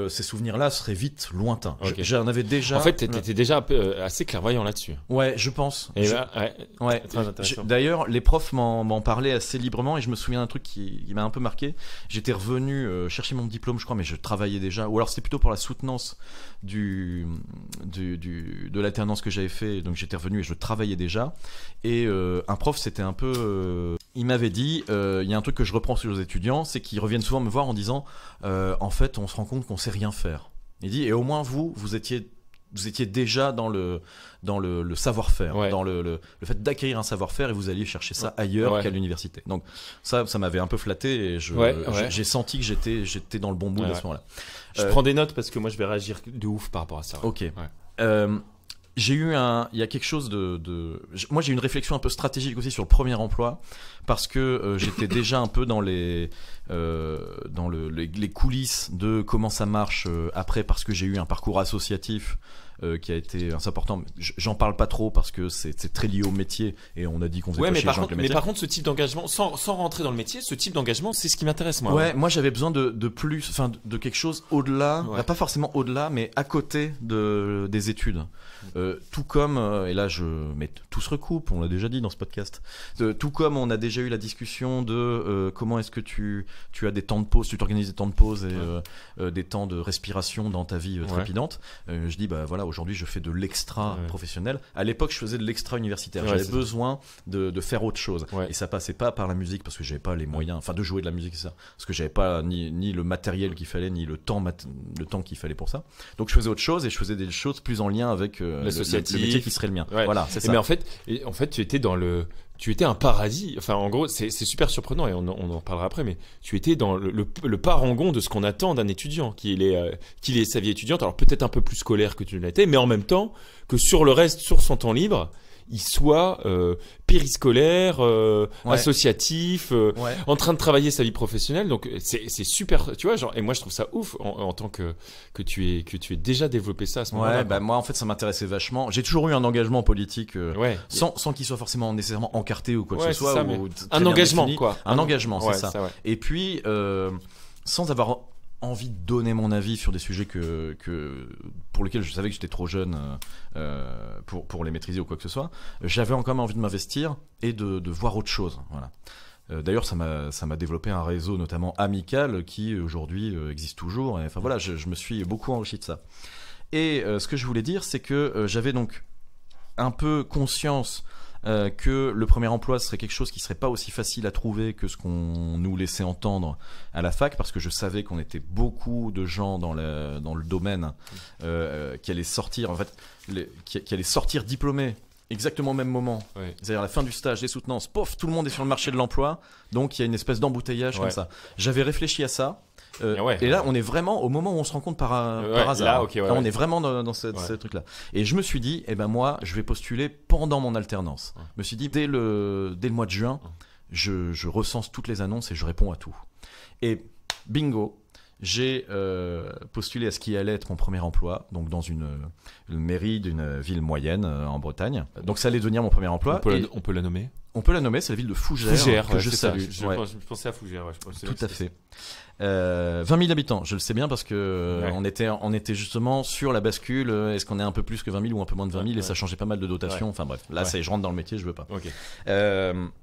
ces souvenirs-là seraient vite lointains. Ok. J'en avais déjà. En fait, t'étais déjà un peu, assez clairvoyant là-dessus. Ouais, je pense. Et Je- là, ouais. Ouais. Très intéressant. D'ailleurs, les profs m'en parlaient assez librement et je me souviens d'un truc qui m'a un peu marqué. J'étais revenu chercher mon diplôme, je crois, mais je travaillais déjà. Ou alors c'était plutôt pour la soutenance de l'alternance que j'avais fait. Donc j'étais revenu et je travaillais déjà. Et un prof, c'était un peu. Il m'avait dit, il y a un truc que je reprends sur les étudiants, c'est qu'ils reviennent souvent me voir en disant, en fait, on se rend compte qu'on sait rien faire. Il dit, et au moins vous étiez déjà dans le savoir-faire, Ouais. dans le fait d'acquérir un savoir-faire, et vous alliez chercher ça ailleurs Ouais. qu'à l'université. Donc ça m'avait un peu flatté, et Ouais. j'ai senti que j'étais dans le bon bout Ouais, à ouais. ce moment-là. Je prends des notes parce que moi je vais réagir de ouf par rapport à ça. Ok. Ouais. il y a quelque chose moi j'ai eu une réflexion un peu stratégique aussi sur le premier emploi parce que j'étais déjà un peu dans les coulisses de comment ça marche après, parce que j'ai eu un parcours associatif qui a été assez important. J'en parle pas trop parce que c'est très lié au métier et on a dit qu'on faisait pas chier les gens avec le métier. Mais par contre, ce type d'engagement, sans rentrer dans le métier, ce type d'engagement, c'est ce qui m'intéresse moi. Ouais, moi j'avais besoin de plus, enfin de quelque chose au-delà, pas forcément au-delà, mais à côté des études. Tout comme, et là mais tout se recoupe, on l'a déjà dit dans ce podcast, tout comme on a déjà eu la discussion de comment est-ce que tu as des temps de pause, tu t'organises des temps de pause et des temps de respiration dans ta vie trépidante. Je dis bah voilà, aujourd'hui je fais de l'extra professionnel. À l'époque je faisais de l'extra universitaire, j'avais besoin de faire autre chose et ça passait pas par la musique parce que j'avais pas les moyens, enfin de jouer de la musique, c'est ça, parce que j'avais pas ni le matériel qu'il fallait ni le temps qu'il fallait pour ça. Donc je faisais autre chose et je faisais des choses plus en lien avec le métier qui serait le mien. Voilà, c'est ça. Mais en fait tu étais un paradis. Enfin, en gros, c'est super surprenant et on en parlera après. Mais tu étais dans le parangon de ce qu'on attend d'un étudiant, qu'il ait sa vie étudiante. Alors peut-être un peu plus scolaire que tu l'étais, mais en même temps que sur le reste, sur son temps libre, il soit périscolaire, associatif, en train de travailler sa vie professionnelle. Donc c'est super, tu vois, genre, et moi je trouve ça ouf en tant que tu aies déjà développé ça à ce moment-là. Bah moi en fait ça m'intéressait vachement. J'ai toujours eu un engagement politique sans qu'il soit forcément nécessairement encarté ou quoi que ce soit. Ça, un engagement défini. Quoi. Un engagement, c'est ça. Ouais. Et puis sans avoir envie de donner mon avis sur des sujets pour lesquels je savais que j'étais trop jeune pour les maîtriser ou quoi que ce soit, j'avais encore envie de m'investir et de voir autre chose. Voilà. D'ailleurs, ça m'a développé un réseau notamment amical qui aujourd'hui existe toujours. Et, enfin voilà, je me suis beaucoup enrichi de ça. Et ce que je voulais dire, c'est que j'avais donc un peu conscience que le premier emploi serait quelque chose qui serait pas aussi facile à trouver que ce qu'on nous laissait entendre à la fac, parce que je savais qu'on était beaucoup de gens dans le domaine qui allaient sortir, en fait, qui allaient sortir diplômés exactement au même moment, c'est-à-dire à la fin du stage, des soutenances, pof, tout le monde est sur le marché de l'emploi, donc il y a une espèce d'embouteillage comme ça. J'avais réfléchi à ça. Et là, on est vraiment au moment où on se rencontre par hasard. Là, on est vraiment dans ce truc-là. Et je me suis dit, moi, je vais postuler pendant mon alternance. Je me suis dit, dès le mois de juin, je recense toutes les annonces et je réponds à tout. Et bingo, j'ai postulé à ce qui allait être mon premier emploi, donc dans une mairie d'une ville moyenne en Bretagne. Donc ça allait devenir mon premier emploi. On peut la nommer. On peut la nommer, c'est la ville de Fougères, que je salue. Je pensais à Fougères. Tout à fait. 20 000 habitants, je le sais bien parce que on était justement sur la bascule. Est-ce qu'on est un peu plus que 20 000 ou un peu moins de 20 000 et ça changeait pas mal de dotations. Enfin bref, là je rentre dans le métier, je veux pas.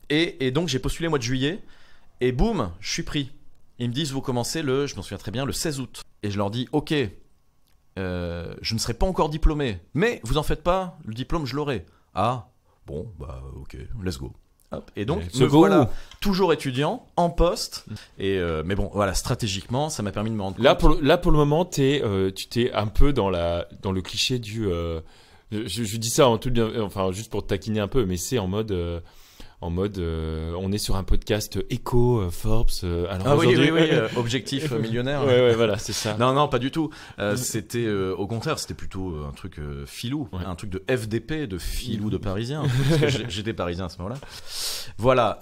Et donc j'ai postulé au mois de juillet et boum, je suis pris. Ils me disent vous commencez je m'en souviens très bien, le 16 août. Et je leur dis ok, je ne serai pas encore diplômé, mais vous en faites pas, le diplôme je l'aurai. Ah bon bah ok, let's go. Hop. Et donc me voilà toujours étudiant en poste et mais bon voilà, stratégiquement ça m'a permis de me rendre compte. Là pour le moment tu t'es un peu dans le cliché du je dis ça en tout bien, enfin juste pour te taquiner un peu, mais c'est en mode on est sur un podcast éco Forbes alors oui, objectif millionnaire. Voilà, c'est ça. Non, pas du tout. C'était au contraire, c'était plutôt un truc filou, un truc de FDP, de filou de parisien, parce que j'étais parisien à ce moment-là. Voilà,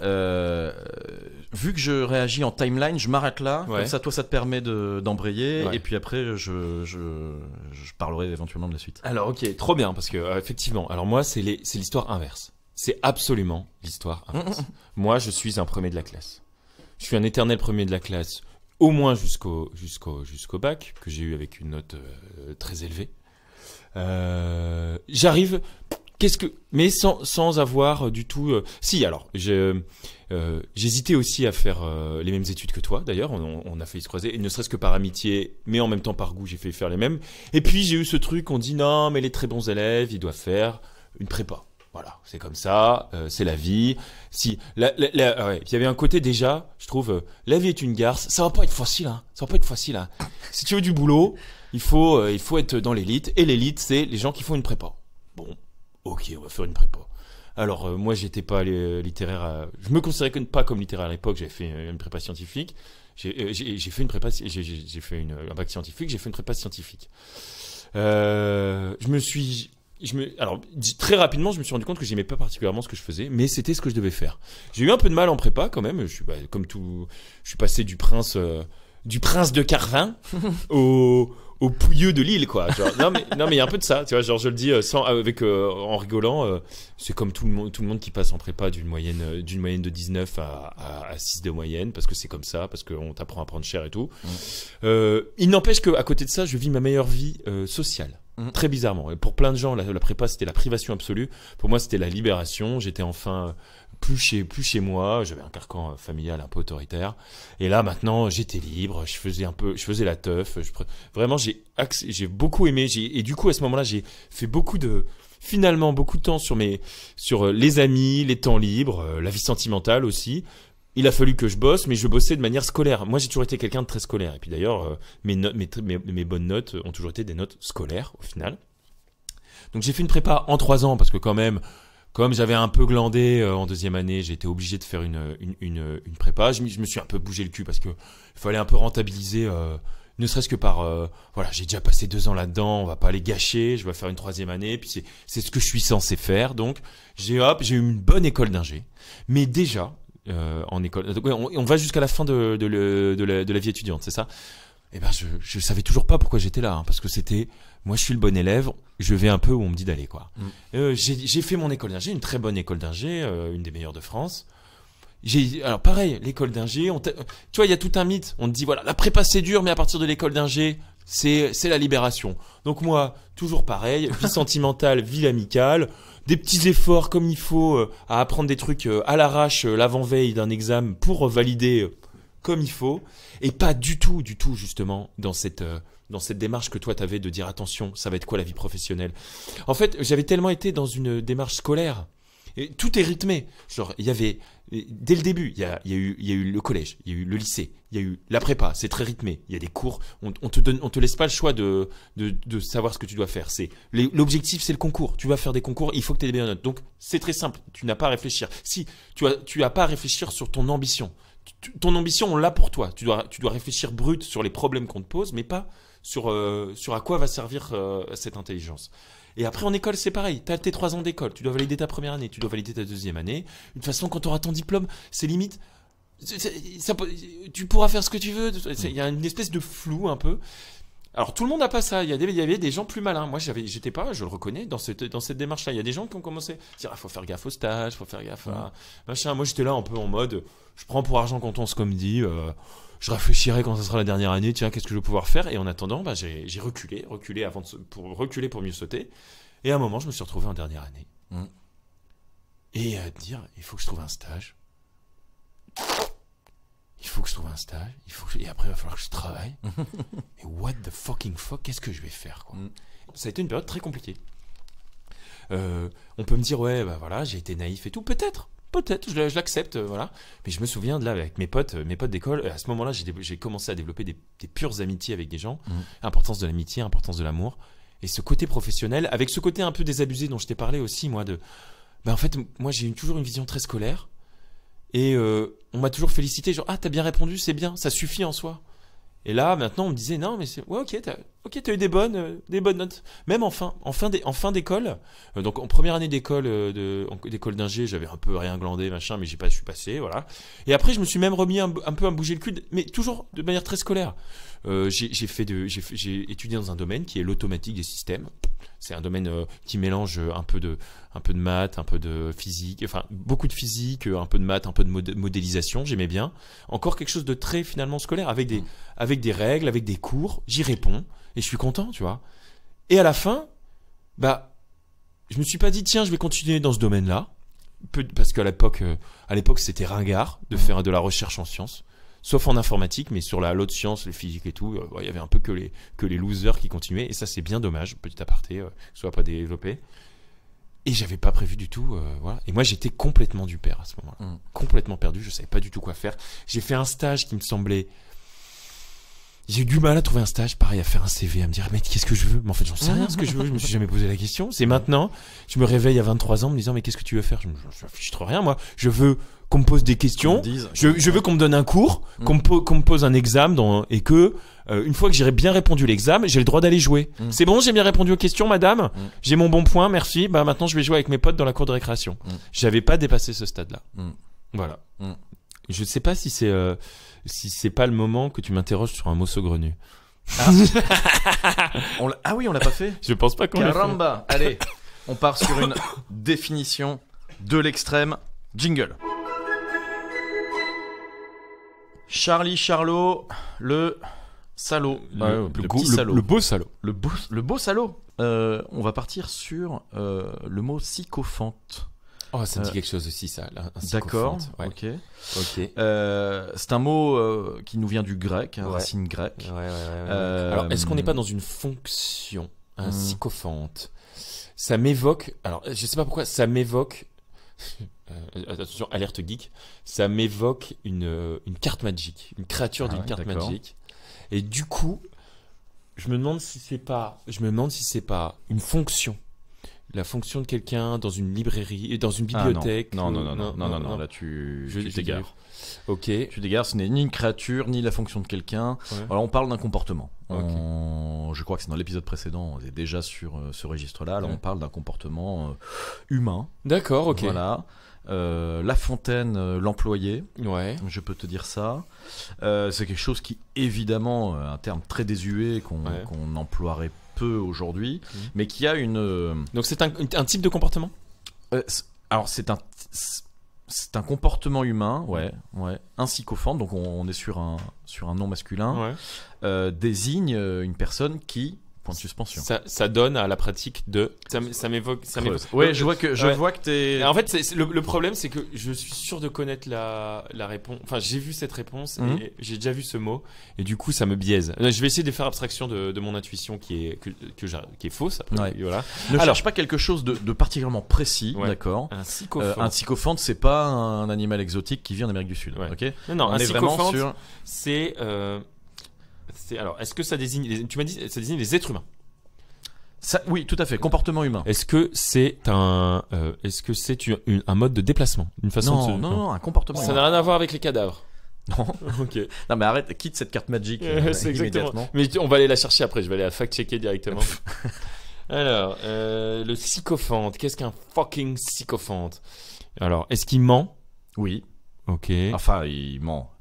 vu que je réagis en timeline, je m'arrête là, comme ça toi ça te permet d'embrayer et puis après je parlerai éventuellement de la suite. Alors OK, trop bien, parce que effectivement, alors moi c'est l'histoire inverse. C'est absolument l'histoire inverse. Moi, je suis un premier de la classe. Je suis un éternel premier de la classe, au moins jusqu'au bac, que j'ai eu avec une note très élevée. J'arrive, mais sans avoir du tout. Si, alors, j'hésitais aussi à faire les mêmes études que toi. D'ailleurs, on a failli se croiser, et ne serait-ce que par amitié, mais en même temps par goût, j'ai failli faire les mêmes. Et puis j'ai eu ce truc, on dit non, mais les très bons élèves, ils doivent faire une prépa. Voilà, c'est comme ça, c'est la vie. Si, il y avait un côté déjà, je trouve, la vie est une garce. Ça va pas être facile, hein. Ça va pas être facile, hein. Si tu veux du boulot, il faut être dans l'élite. Et l'élite, c'est les gens qui font une prépa. Bon, ok, on va faire une prépa. Alors, moi, j'étais pas littéraire. Je me considérais pas comme littéraire à l'époque. J'avais fait une prépa scientifique. J'ai fait une prépa. J'ai fait un bac scientifique. J'ai fait une prépa scientifique. Je me suis Alors, très rapidement, je me suis rendu compte que j'aimais pas particulièrement ce que je faisais, mais c'était ce que je devais faire. J'ai eu un peu de mal en prépa quand même. Je suis passé du prince de Carvin au pouilleux de Lille, quoi. Genre, non mais il y a un peu de ça, tu vois. Genre, je le dis en rigolant. C'est comme tout le monde qui passe en prépa d'une moyenne de 19 à 6 de moyenne, parce que c'est comme ça, parce qu'on t'apprend à prendre cher et tout. Il n'empêche qu'à côté de ça, je vis ma meilleure vie sociale. Très bizarrement. Et pour plein de gens, la prépa, c'était la privation absolue. Pour moi, c'était la libération. J'étais enfin plus chez moi. J'avais un carcan familial un peu autoritaire. Et là, maintenant, j'étais libre. Je faisais la teuf. Vraiment, j'ai beaucoup aimé. Et du coup, à ce moment-là, j'ai fait beaucoup de temps sur les amis, les temps libres, la vie sentimentale aussi. Il a fallu que je bosse, mais je bossais de manière scolaire. Moi, j'ai toujours été quelqu'un de très scolaire. Et puis d'ailleurs, mes bonnes notes ont toujours été des notes scolaires, au final. Donc j'ai fait une prépa en 3 ans, parce que quand même, comme j'avais un peu glandé en 2e année, j'ai été obligé de faire une prépa. Je me suis un peu bougé le cul, parce que il fallait un peu rentabiliser, ne serait-ce que par... voilà, j'ai déjà passé 2 ans là-dedans, on va pas les gâcher, je vais faire une 3e année, puis c'est ce que je suis censé faire. Donc j'ai eu une bonne école d'ingé. Mais déjà... en école. Donc, on va jusqu'à la fin de la vie étudiante, c'est ça? Et ben, je savais toujours pas pourquoi j'étais là, hein, parce que moi, je suis le bon élève, je vais un peu où on me dit d'aller, quoi. J'ai fait mon école d'ingé, une très bonne école d'ingé, une des meilleures de France. Alors, pareil, l'école d'ingé, tu vois, il y a tout un mythe. On te dit, voilà, la prépa c'est dur, mais à partir de l'école d'ingé, c'est la libération. Donc moi, toujours pareil, vie sentimentale, vie amicale, des petits efforts comme il faut à apprendre des trucs à l'arrache l'avant-veille d'un examen pour valider comme il faut, et pas du tout justement dans cette démarche que toi t'avais de dire attention, ça va être quoi la vie professionnelle. En fait, j'avais tellement été dans une démarche scolaire. Et tout est rythmé. Genre, il y avait, dès le début, il y a eu le collège, il y a eu le lycée, il y a eu la prépa, c'est très rythmé. Il y a des cours, on te laisse pas le choix de savoir ce que tu dois faire. L'objectif, c'est le concours. Tu vas faire des concours, il faut que tu aies des bonnes notes. Donc, c'est très simple. Tu n'as pas à réfléchir. Si, tu as pas à réfléchir sur ton ambition. Ton ambition, on l'a pour toi. Tu dois réfléchir brut sur les problèmes qu'on te pose, mais pas sur à quoi va servir cette intelligence. Et après, en école, c'est pareil. Tu as tes 3 ans d'école. Tu dois valider ta première année. Tu dois valider ta 2e année. De toute façon, quand tu auras ton diplôme, c'est limite. Tu pourras faire ce que tu veux. Il y a une espèce de flou un peu. Alors, tout le monde n'a pas ça. Il y avait des gens plus malins. Moi, j'étais pas, je le reconnais, dans cette démarche-là. Il y a des gens qui ont commencé à dire, faut faire gaffe au stage, faut faire gaffe à machin. Moi, j'étais là un peu en mode, je prends pour argent comptant ce qu'on me dit. Je réfléchirai quand ce sera la dernière année, tiens, qu'est-ce que je vais pouvoir faire? Et en attendant, j'ai reculé pour mieux sauter. Et à un moment, je me suis retrouvé en dernière année. Et à dire, il faut que je trouve un stage. Et après, il va falloir que je travaille. Et what the fucking fuck, qu'est-ce que je vais faire, quoi? Ça a été une période très compliquée. On peut me dire, ouais, bah voilà, j'ai été naïf et tout. Peut-être, je l'accepte, voilà. Mais je me souviens de là, avec mes potes d'école, à ce moment-là, j'ai commencé à développer des pures amitiés avec des gens. Importance de l'amitié, importance de l'amour. Et ce côté professionnel, avec ce côté un peu désabusé dont je t'ai parlé aussi, moi, en fait, moi, j'ai toujours une vision très scolaire. Et on m'a toujours félicité, genre, ah, t'as bien répondu, c'est bien, ça suffit en soi. Et là, maintenant, on me disait, non, mais ouais, ok, t'as eu des bonnes notes. Même en fin d'école, donc en première année d'école d'ingé, j'avais un peu rien glandé, machin, mais je suis passé, voilà. Et après, je me suis même remis un peu à me bouger le cul, mais toujours de manière très scolaire. J'ai étudié dans un domaine qui est l'automatique des systèmes. C'est un domaine qui mélange un peu de maths, un peu de physique, enfin beaucoup de physique, un peu de maths, un peu de modélisation. J'aimais bien. Encore quelque chose de très finalement scolaire, avec des règles, avec des cours. J'y réponds et je suis content, tu vois. Et à la fin, je me suis pas dit tiens, je vais continuer dans ce domaine-là, parce qu'à l'époque c'était ringard de faire de la recherche en sciences. Sauf en informatique, mais sur l'autre science, les physiques et tout, il y avait un peu que les losers qui continuaient, et ça c'est bien dommage, petit aparté, que ce soit pas développé. Et j'avais pas prévu du tout, voilà. Et moi j'étais complètement du père à ce moment-là, complètement perdu, je savais pas du tout quoi faire. J'ai fait un stage qui me semblait J'ai eu du mal à trouver un stage, pareil, à faire un CV, à me dire, mais qu'est-ce que je veux? Mais en fait, j'en sais rien ce que je veux. Je me suis jamais posé la question. C'est maintenant. Je me réveille à 23 ans, me disant, mais qu'est-ce que tu veux faire? Je m'affiche trop rien, moi. Je veux qu'on me pose des questions. Je veux qu'on me donne un cours, qu'on me pose un examen et que, une fois que j'ai bien répondu l'examen, j'ai le droit d'aller jouer. C'est bon, j'ai bien répondu aux questions, madame. J'ai mon bon point, merci. Bah, maintenant, je vais jouer avec mes potes dans la cour de récréation. J'avais pas dépassé ce stade-là. Voilà. Je sais pas si c'est pas le moment que tu m'interroges sur un mot saugrenu. Ah oui, on l'a pas fait. Je pense pas qu'on l'a fait. Caramba. Allez, on part sur une définition de l'extrême. Jingle. Charlie Charlot, le salaud. Le petit salaud. Le beau salaud. Le beau salaud. On va partir sur le mot sycophante. Oh, ça me dit quelque chose aussi, ça. D'accord, ouais. ok. Ok. C'est un mot qui nous vient du grec, racine grecque. Ouais. Alors, est-ce qu'on n'est pas dans une fonction, un sycophante? Ça m'évoque. Alors, je sais pas pourquoi, ça m'évoque. Attention, alerte geek. Ça m'évoque une carte magique, une créature d'une carte magique. Et du coup, je me demande si c'est pas une fonction. La fonction de quelqu'un dans une librairie, dans une bibliothèque. Non. Là, tu t'égares. Ok. Tu t'égares, ce n'est ni une créature, ni la fonction de quelqu'un. Ouais. Alors, on parle d'un comportement. Je crois que c'est dans l'épisode précédent, on est déjà sur ce registre-là. Alors, on parle d'un comportement humain. D'accord, ok. Voilà. La Fontaine, l'employé. Ouais. Je peux te dire ça. C'est quelque chose qui, évidemment, un terme très désuet qu'on emploierait peu aujourd'hui, mais qui a une. Donc c'est un type de comportement. Alors c'est un comportement humain, ouais. Un sycophante, donc on est sur un nom masculin, désigne une personne qui. Point de suspension. Ça donne à la pratique de. Ça m'évoque. Ouais, je vois que t'es. En fait, le problème, c'est que je suis sûr de connaître la réponse. Enfin, j'ai vu cette réponse et j'ai déjà vu ce mot. Et du coup, ça me biaise. Je vais essayer de faire abstraction de mon intuition qui est fausse. Après, voilà. Ne cherche pas quelque chose de particulièrement précis, d'accord. Un sycophante. Un sycophante, c'est pas un animal exotique qui vit en Amérique du Sud. Ok. Non, un sycophante, c'est. Alors, est-ce que ça désigne tu m'as dit ça désigne les êtres humains? Oui, tout à fait. Comportement humain. Est-ce que c'est un mode de déplacement, une façon de non, un comportement. Ça n'a rien à voir avec les cadavres. Non. Ok. Non, mais arrête, quitte cette carte magique. C'est exactement. Mais on va aller la chercher après. Je vais aller la fact-checker directement. Alors, le sycophante. Qu'est-ce qu'un fucking sycophante? Alors, est-ce qu'il ment? Oui. Ok. Enfin, il ment.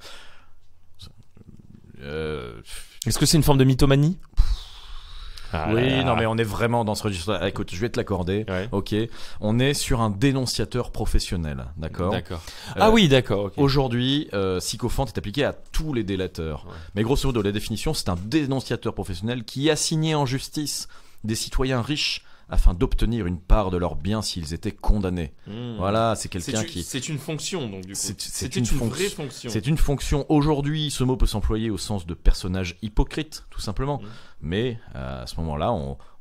Est-ce que c'est une forme de mythomanie? Non, mais on est vraiment dans ce registre. Écoute, je vais te l'accorder. Ouais. Ok. On est sur un dénonciateur professionnel, d'accord. Oui, d'accord. Okay. Aujourd'hui, sycophante est appliqué à tous les délateurs. Ouais. Mais grosso modo, la définition, c'est un dénonciateur professionnel qui assignait en justice des citoyens riches afin d'obtenir une part de leurs biens s'ils étaient condamnés. Voilà, c'est quelqu'un qui. C'est une fonction, donc du coup. C'est une vraie fonction. C'est une fonction. Aujourd'hui, ce mot peut s'employer au sens de personnage hypocrite, tout simplement. Mais à ce moment-là,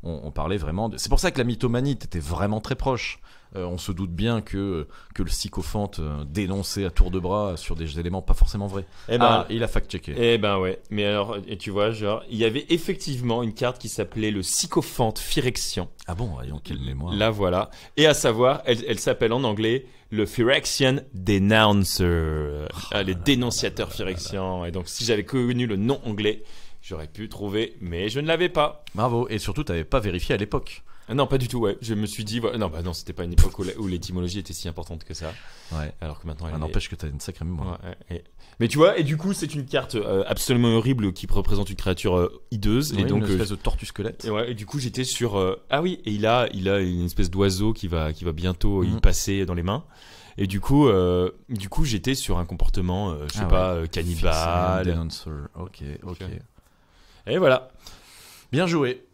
on parlait vraiment de. C'est pour ça que la mythomanie était vraiment très proche. On se doute bien que le sycophante dénonçait à tour de bras sur des éléments pas forcément vrais. Il a fact-checké. Ouais. Mais alors, et tu vois, genre, il y avait effectivement une carte qui s'appelait le sycophante phyrexian. Ah bon, voyons, quelle mémoire. Là, voilà. Et à savoir, elle s'appelle en anglais le Phyrexian Denouncer. Les dénonciateurs phyrexians. Et donc, si j'avais connu le nom anglais, j'aurais pu trouver, mais je ne l'avais pas. Bravo. Et surtout, tu n'avais pas vérifié à l'époque. Non, pas du tout, ouais. Je me suis dit, non, c'était pas une époque où l'étymologie était si importante que ça. Ouais. Alors que maintenant, n'empêche que t'as une sacrée mémoire. Ouais. Mais tu vois, et du coup, c'est une carte absolument horrible qui représente une créature hideuse. Oui, et donc, une espèce de tortue squelette. Et du coup, j'étais sur. Et il a une espèce d'oiseau qui va bientôt y passer dans les mains. Et du coup, j'étais sur un comportement, je sais pas, cannibale. Ok. Et voilà. Bien joué.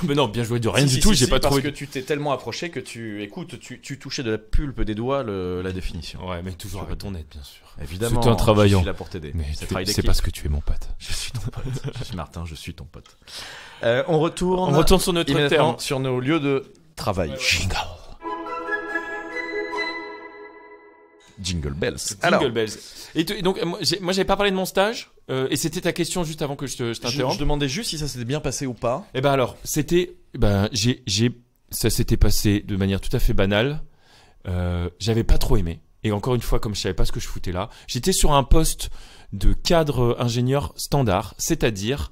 Mais non, bien joué de rien du tout. J'ai pas trouvé. Parce que tu t'es tellement approché que tu touchais de la pulpe des doigts la définition. Ouais, mais toujours avec ton aide, bien sûr. Évidemment. C'est un travaillant. Je suis là pour t'aider. Mais c'est parce que tu es mon pote. Je suis ton pote. Je suis Martin, je suis ton pote. On retourne sur notre terme. Sur nos lieux de travail. Jingle. Jingle Bells. Jingle Bells. Et donc, moi, j'avais pas parlé de mon stage. Et c'était ta question juste avant que je t'interrompe. Je demandais juste si ça s'était bien passé ou pas. Et ben alors, c'était, ça s'était passé de manière tout à fait banale. J'avais pas trop aimé. Et encore une fois, comme je savais pas ce que je foutais là, j'étais sur un poste de cadre ingénieur standard, c'est-à-dire,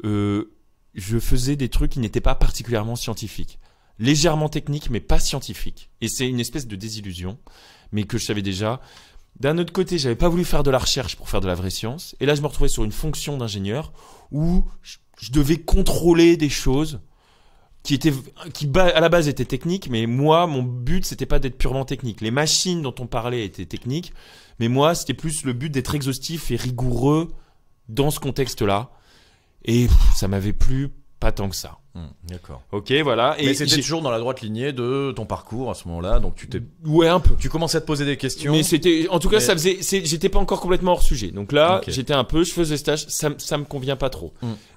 je faisais des trucs qui n'étaient pas particulièrement scientifiques, légèrement techniques, mais pas scientifiques. Et c'est une espèce de désillusion, mais que je savais déjà. D'un autre côté, j'avais pas voulu faire de la recherche pour faire de la vraie science. Et là, je me retrouvais sur une fonction d'ingénieur où je devais contrôler des choses qui à la base étaient techniques, mais moi, mon but, c'était pas d'être purement technique. Les machines dont on parlait étaient techniques, mais moi, c'était plus le but d'être exhaustif et rigoureux dans ce contexte-là. Et ça m'avait plu pas tant que ça. D'accord. Ok, voilà. Mais c'était toujours dans la droite lignée de ton parcours à ce moment-là, donc Ouais, un peu. tu commençais à te poser des questions. Mais c'était, en tout cas, j'étais pas encore complètement hors sujet. Donc là, Ok. j'étais un peu, je faisais stage, ça me convient pas trop.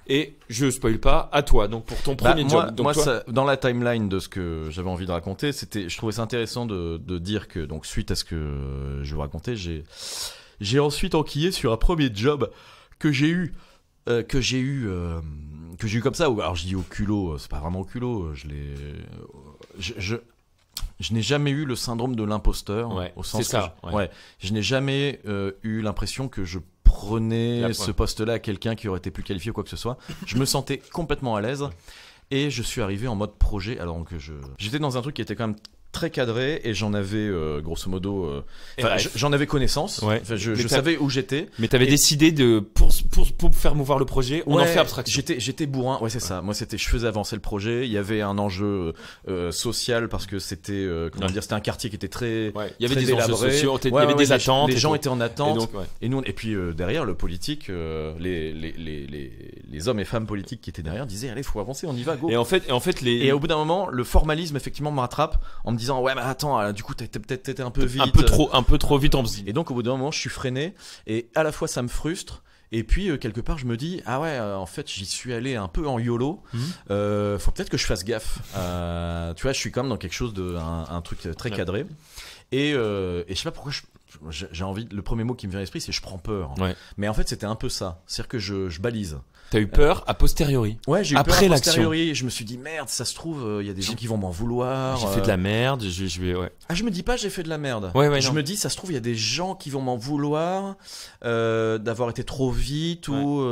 Et je spoil pas, à toi, donc pour ton premier job. Donc moi toi, dans la timeline de ce que j'avais envie de raconter, je trouvais ça intéressant de dire que, donc, suite à ce que je vous racontais, j'ai ensuite enquillé sur un premier job que j'ai eu comme ça. Alors je dis au culot, c'est pas vraiment au culot, je n'ai jamais eu le syndrome de l'imposteur, Ouais, au sens c'est ça, que ouais. je n'ai jamais eu l'impression que je prenais La ce preuve. poste-là à quelqu'un qui aurait été plus qualifié ou quoi que ce soit. Je me sentais complètement à l'aise et je suis arrivé en mode projet, alors que j'étais dans un truc qui était quand même très cadré et j'en avais grosso modo j'en avais connaissance. Ouais. Enfin, je Mais savais où j'étais. mais t'avais Et- décidé de pour faire mouvoir le projet, on en Ouais, fait abstraction. J'étais bourrin, ouais c'est ça. Moi je faisais avancer le projet. Il y avait un enjeu social parce que c'était c'était un quartier qui était très. Ouais, il y avait très des enjeux délabré. sociaux, il y Ouais, avait ouais, des les- attentes. Les et gens tout. étaient en Et attente. donc, ouais. Et nous, et puis derrière le politique, les hommes et femmes politiques qui étaient derrière disaient allez, faut avancer, on y va, go. Et en fait, Et au bout d'un moment, le formalisme effectivement me rattrape en me disant ouais mais attends, du coup t'étais un peu vite, un peu trop vite en faisant. Et donc au bout d'un moment, je suis freiné et à la fois ça me frustre. Et puis quelque part je me dis ah ouais en fait j'y suis allé un peu en YOLO. Faut peut-être que je fasse gaffe. Tu vois, je suis quand même dans quelque chose un truc très cadré. Et je sais pas pourquoi j'ai envie. Le premier mot qui me vient à l'esprit c'est je prends peur. Ouais. Mais en fait c'était un peu ça. C'est-à-dire que je balise. T'as eu peur a posteriori. Ouais, j'ai eu Après peur a l'action. posteriori. Je me suis dit merde, ça se trouve il y a des gens qui vont m'en vouloir. J'ai fait de la merde. Je vais. Ouais. Ah, je me dis pas j'ai fait de la merde. Ouais, Je non. me dis ça se trouve il y a des gens qui vont m'en vouloir d'avoir été trop vite ou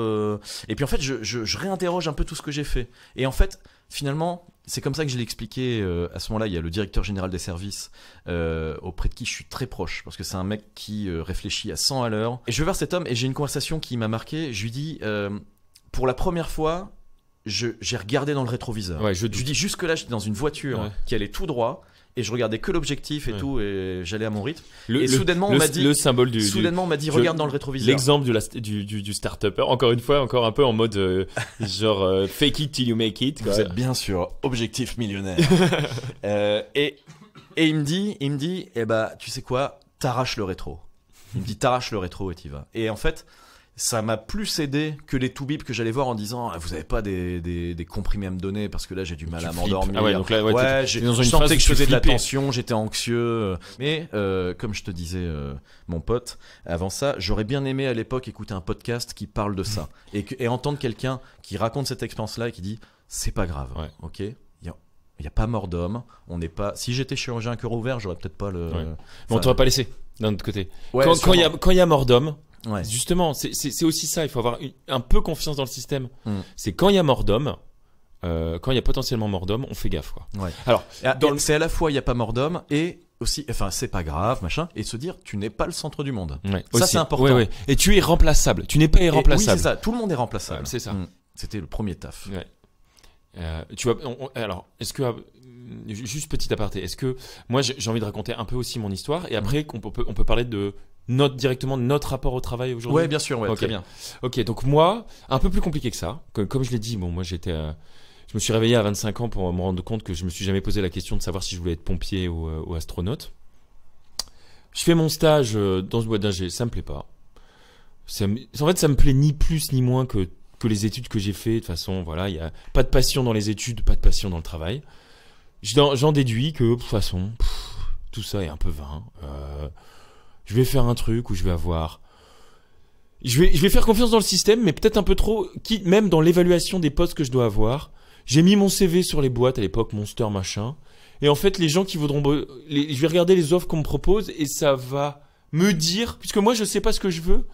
et puis en fait je réinterroge un peu tout ce que j'ai fait. Et en fait finalement c'est comme ça que je l'ai expliqué à ce moment-là. Il y a le directeur général des services auprès de qui je suis très proche parce que c'est un mec qui réfléchit à 100 à l'heure. Et je vais vers cet homme et j'ai une conversation qui m'a marqué. Je lui dis pour la première fois j'ai regardé dans le rétroviseur. Ouais, je lui dis jusque là j'étais dans une voiture Ouais. qui allait tout droit. Et je regardais que l'objectif et Ouais. tout, et j'allais à mon rythme. Le, soudainement, on m'a dit, le symbole du soudainement, on m'a dit, regarde dans le rétroviseur. L'exemple du start-upper, encore une fois, encore un peu en mode fake it till you make it. Vous êtes bien sûr objectif millionnaire. Et il me dit, eh bah, tu sais quoi, t'arraches le rétro. Il me dit, t'arraches le rétro et t'y vas. Et en fait, ça m'a plus aidé que les toubibs que j'allais voir en disant, ah, vous avez pas des comprimés à me donner parce que là j'ai du mal Tu à flippes. m'endormir. Ah ouais, donc là, ouais, t'es dans une je phase sentais où que je tu faisais de la flippais. tension, j'étais anxieux. Mais comme je te disais, mon pote, avant ça, j'aurais bien aimé à l'époque écouter un podcast qui parle de ça et entendre quelqu'un qui raconte cette expérience-là et qui dit, c'est pas grave, Ouais. ok. Il y a pas mort d'homme. On n'est pas. Si j'étais chirurgien à cœur ouvert, j'aurais peut-être pas le. Ouais. Bon, on t'aurait pas laissé d'un autre côté. Ouais, Quand il y a mort d'homme, ouais. justement, c'est aussi ça. Il faut avoir un peu confiance dans le système. C'est quand il y a mort d'homme, quand il y a potentiellement mort d'homme, on fait gaffe, quoi. Ouais. Alors, C'est à la fois il y a pas mort d'homme et aussi, enfin c'est pas grave, machin, et se dire tu n'es pas le centre du monde. ouais, Ça, aussi. c'est important. Ouais, ouais. Et tu es remplaçable. Tu n'es pas Et irremplaçable. oui, c'est ça. Tout le monde est remplaçable. Ouais, c'est ça. C'était le premier taf. Ouais. Tu vois, alors, est-ce que juste petit aparté, est-ce que moi j'ai envie de raconter un peu aussi mon histoire et après on peut parler de directement de notre rapport au travail aujourd'hui. Ouais, bien sûr, ouais, Ok. très bien. Ok, donc moi, un peu plus compliqué que ça. Comme je l'ai dit, bon, moi je me suis réveillé à 25 ans pour me rendre compte que je me suis jamais posé la question de savoir si je voulais être pompier ou astronaute. Je fais mon stage dans ce boîte d'ingé, ça me plaît pas. En fait, ça me plaît ni plus ni moins que les études que j'ai fait. De toute façon, voilà, il y a pas de passion dans les études, pas de passion dans le travail. J'en déduis que de toute façon, tout ça est un peu vain. je vais faire un truc où je vais avoir... Je vais faire confiance dans le système, mais peut-être un peu trop, même dans l'évaluation des postes que je dois avoir. J'ai mis mon CV sur les boîtes à l'époque, Monster, machin. Et en fait, les gens qui voudront... je vais regarder les offres qu'on me propose et ça va me dire... Puisque moi, je sais pas ce que je veux,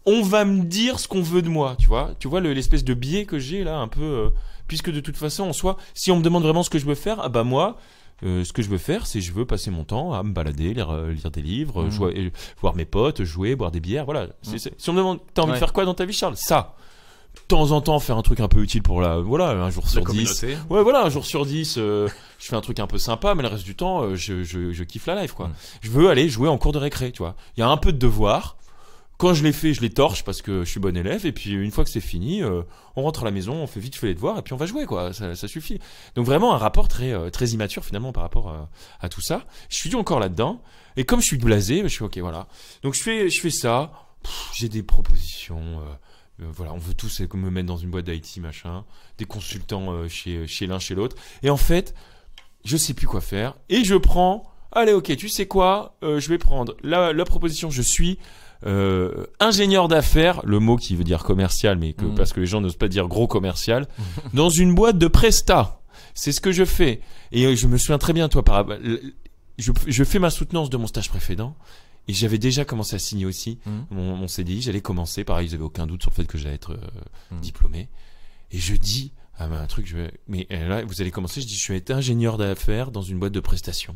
on va me dire ce qu'on veut de moi, tu vois. Tu vois l'espèce de biais que j'ai là, un peu... puisque de toute façon, en soi, si on me demande vraiment ce que je veux faire, ah bah moi... ce que je veux faire, c'est je veux passer mon temps à me balader, lire des livres, jouer, voir mes potes, jouer, boire des bières, voilà. Si on me demande, t'as envie de faire quoi dans ta vie, Charles? Ça. De temps en temps, faire un truc un peu utile pour un jour sur 10. Ouais, voilà, un jour sur 10, je fais un truc un peu sympa, mais le reste du temps, je kiffe la life, quoi. Je veux aller jouer en cours de récré, tu vois. Il y a un peu de devoirs. Quand je les fais, je les torche parce que je suis bon élève. Et puis une fois que c'est fini, on rentre à la maison, on fait vite fait les devoirs et puis on va jouer, quoi. Ça suffit. Donc vraiment un rapport très immature finalement par rapport à tout ça. Je suis encore là-dedans. Et comme je suis blasé, je suis ok, voilà. Donc je fais ça. J'ai des propositions. Voilà, on veut tous me mettre dans une boîte d'IT, machin. Des consultants chez l'un, chez l'autre. Et en fait, je sais plus quoi faire. Et je prends. Allez, ok, tu sais quoi, je vais prendre la proposition. Je suis ingénieur d'affaires, le mot qui veut dire commercial, mais parce que les gens n'osent pas dire gros commercial, dans une boîte de presta. C'est ce que je fais. Et je me souviens très bien, toi, je fais ma soutenance de mon stage précédent. Et j'avais déjà commencé à signer aussi mon CDI. J'allais commencer, pareil, ils avaient aucun doute sur le fait que j'allais être diplômé. Et je dis, un truc, mais là, vous allez commencer, je dis, je vais être ingénieur d'affaires dans une boîte de prestations.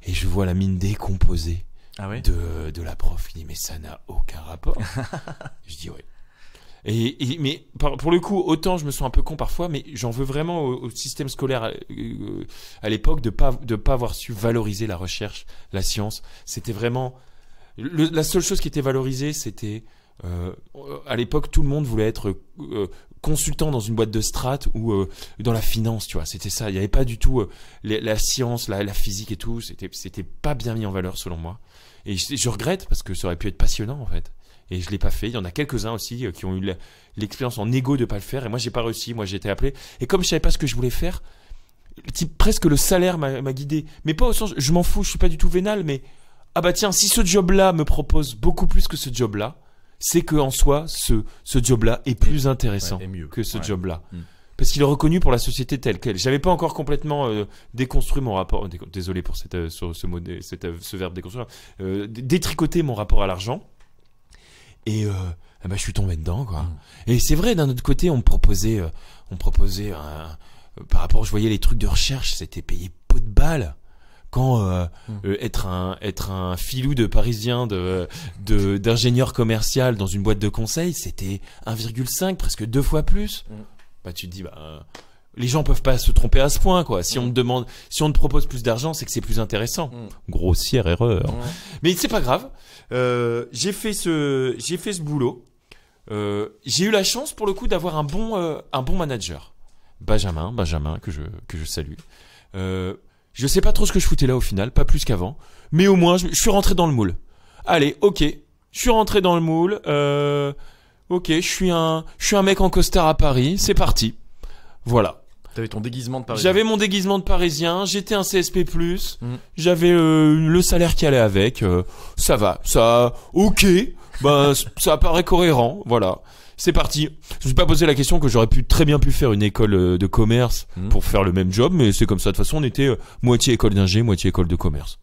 Et je vois la mine décomposée de la prof. Il dit, mais ça n'a aucun rapport. Je dis, ouais. Mais pour le coup, autant je me sens un peu con parfois, mais j'en veux vraiment au système scolaire à l'époque de pas avoir su valoriser la recherche, la science. C'était vraiment la seule chose qui était valorisée, c'était à l'époque tout le monde voulait être consultant dans une boîte de strat ou dans la finance, tu vois. C'était ça. Il n'y avait pas du tout la science, la physique et tout. C'était pas bien mis en valeur selon moi. Et je regrette parce que ça aurait pu être passionnant en fait. Et je l'ai pas fait. Il y en a quelques-uns aussi qui ont eu l'expérience en égo de pas le faire. Et moi, j'ai pas réussi. Moi, j'ai été appelé. Et comme je savais pas ce que je voulais faire, presque le salaire m'a guidé. Mais pas au sens, je m'en fous, je suis pas du tout vénal, mais ah bah tiens, si ce job-là me propose beaucoup plus que ce job-là, c'est que en soi, ce job-là est plus intéressant que ce job-là. Parce qu'il est reconnu pour la société telle qu'elle. J'avais pas encore complètement déconstruit mon rapport. Désolé pour ce verbe déconstruire. Détricoter mon rapport à l'argent. Et je suis tombé dedans, quoi. Et c'est vrai, d'un autre côté, on me proposait par rapport, je voyais les trucs de recherche, c'était payé peau de balle. Quand être un filou de parisien d'ingénieur commercial dans une boîte de conseil, c'était 1,5, presque 2 fois plus. Bah tu te dis les gens peuvent pas se tromper à ce point, quoi. Si on te propose plus d'argent, c'est que c'est plus intéressant. Grossière erreur. Mais c'est pas grave. J'ai fait ce boulot. J'ai eu la chance pour le coup d'avoir un bon manager. Benjamin que je salue. Je sais pas trop ce que je foutais là au final, pas plus qu'avant, mais au moins je suis rentré dans le moule. Allez, OK. Je suis rentré dans le moule. OK, je suis un mec en costard à Paris, c'est parti. Voilà. T'avais ton déguisement de parisien. J'avais mon déguisement de parisien, j'étais un CSP+, j'avais le salaire qui allait avec, ça va, ça, OK, ça paraît cohérent, voilà. C'est parti. Je me suis pas posé la question que j'aurais très bien pu faire une école de commerce pour faire le même job, mais c'est comme ça. De toute façon, on était moitié école d'ingé, moitié école de commerce.